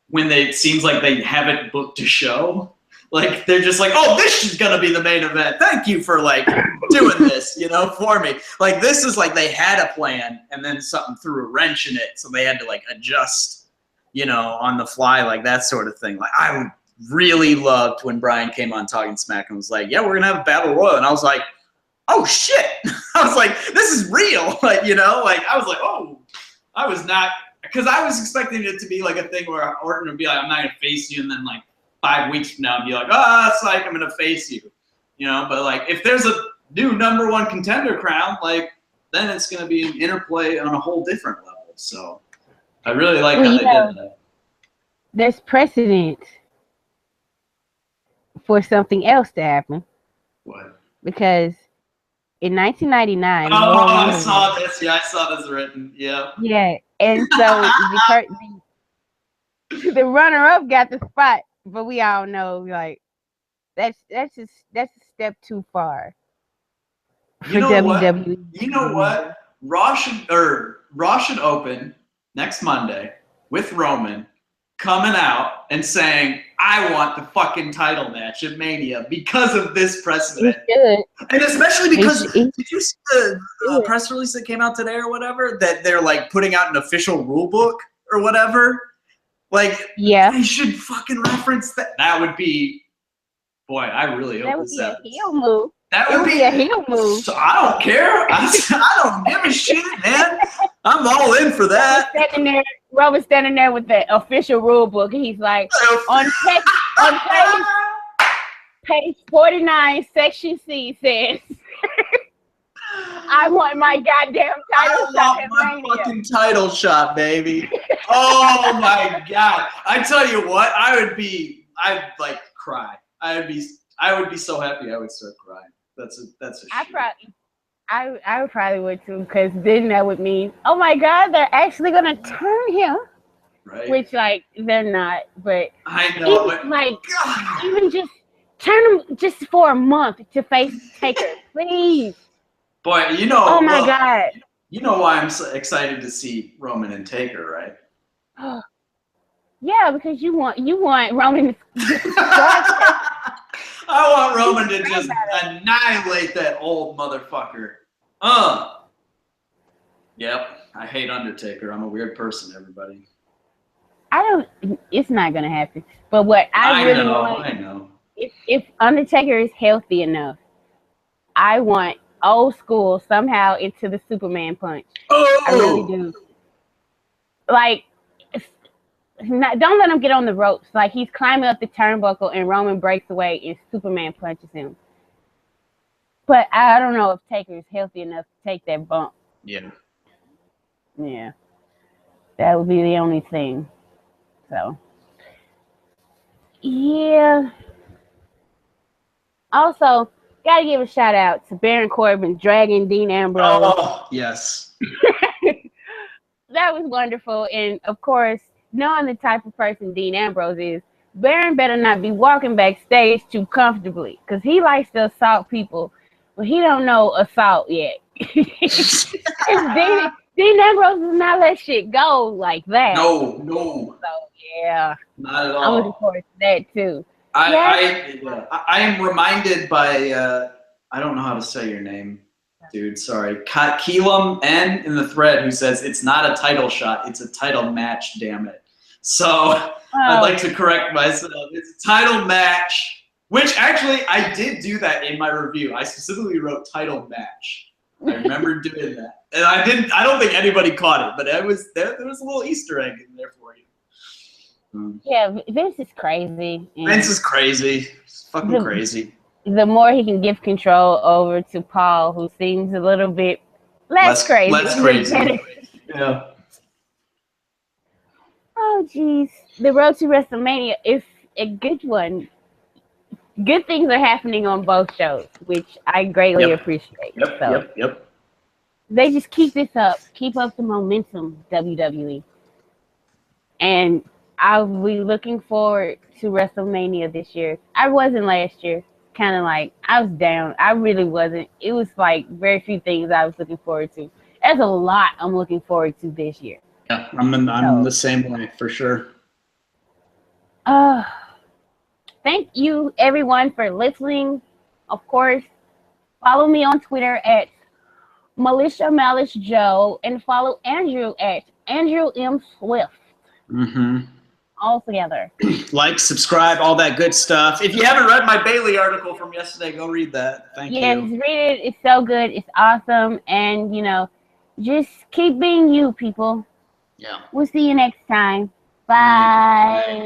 when it seems like they haven't booked a show, like they're just like, oh, this is gonna be the main event. Thank you for like doing this, you know, for me. Like this is like they had a plan and then something threw a wrench in it, so they had to like adjust, you know, on the fly, like that sort of thing. Like I really loved when Brian came on Talking Smack and was like, yeah, we're gonna have a battle royal, and I was like, oh shit. I was like, this is real. Like, you know, like I was like, oh, I was not, because I was expecting it to be like a thing where Orton would be like, I'm not gonna face you, and then like 5 weeks from now be like, oh, it's like I'm gonna face you, you know. But like if there's a new #1 contender crown, like then it's gonna be an interplay on a whole different level. So I really like how they did that. There's precedent for something else to happen. What? Because in 1999, I saw this. Yeah, I saw this written. Yeah. Yeah, and so the runner-up got the spot, but we all know like that's a step too far for WWE. You know what? Raw should open next Monday with Roman coming out and saying, I want the fucking title match at Mania because of this precedent. And especially because, did you see the press release that came out today or whatever, that they're like putting out an official rule book or whatever? Like, yeah, they should fucking reference that. That would be, boy, I really hope this happens. That would be a heel move. That would be a heel move. So I don't care. I don't give a shit, man. I'm all in for that. Roman's standing there with the official rule book, and he's like, on page 49, section C says, I want my goddamn title shot at Mania. My fucking title shot, baby. Oh my god! I tell you what, I'd like cry. I would be so happy. I would start crying. That's a I probably would too, because then that would mean, oh my god, they're actually gonna turn him. Right. Which like they're not, but I know, even just turn him just for a month to face Taker, please. Boy, you know. Oh my god. You know why I'm so excited to see Roman and Taker, right? Yeah, because you want Roman to I want Roman to just annihilate that old motherfucker. Yep. I hate Undertaker. I'm a weird person, everybody. It's not gonna happen. But what I really want, I know. If Undertaker is healthy enough, I want old school somehow into the Superman punch. Oh! I really do. Like, don't let him get on the ropes. Like he's climbing up the turnbuckle and Roman breaks away and Superman punches him. But I don't know if Taker is healthy enough to take that bump. Yeah. Yeah. That would be the only thing. So, yeah. Also, gotta give a shout out to Baron Corbin dragging Dean Ambrose. Oh, yes. That was wonderful. And of course, knowing the type of person Dean Ambrose is, Baron better not be walking backstage too comfortably, because he likes to assault people, but he don't know assault yet. Dean Ambrose does not let shit go like that. No. So yeah, not at all. I'm looking forward to that too. I am reminded by I don't know how to say your name, dude. Sorry, Keelam N in the thread, who says it's not a title shot, it's a title match. Damn it. So I'd like to correct myself. It's a title match, which actually I did do that in my review. I specifically wrote title match. I remember doing that, and I don't think anybody caught it, but there was a little Easter egg in there for you. Yeah, Vince is crazy. Vince is crazy. It's fucking crazy. The more he can give control over to Paul, who seems a little bit less crazy. Less crazy. Yeah. Oh, geez. The road to WrestleMania is a good one. Good things are happening on both shows, which I greatly appreciate. Yep. They just keep this up. Keep up the momentum, WWE. And I'll be looking forward to WrestleMania this year. I wasn't last year. Kind of like, I was down. I really wasn't. It was like very few things I was looking forward to. there's a lot I'm looking forward to this year. Yeah, I'm the same way for sure. Thank you everyone for listening. Of course, follow me on Twitter at Militia Malice Joe and follow Andrew at andrewmswift. All together. Like, subscribe, all that good stuff. If you haven't read my Bailey article from yesterday, go read that. Thank you. Yes, read it. It's so good. It's awesome. And, you know, just keep being you, people. Yeah. We'll see you next time. Bye.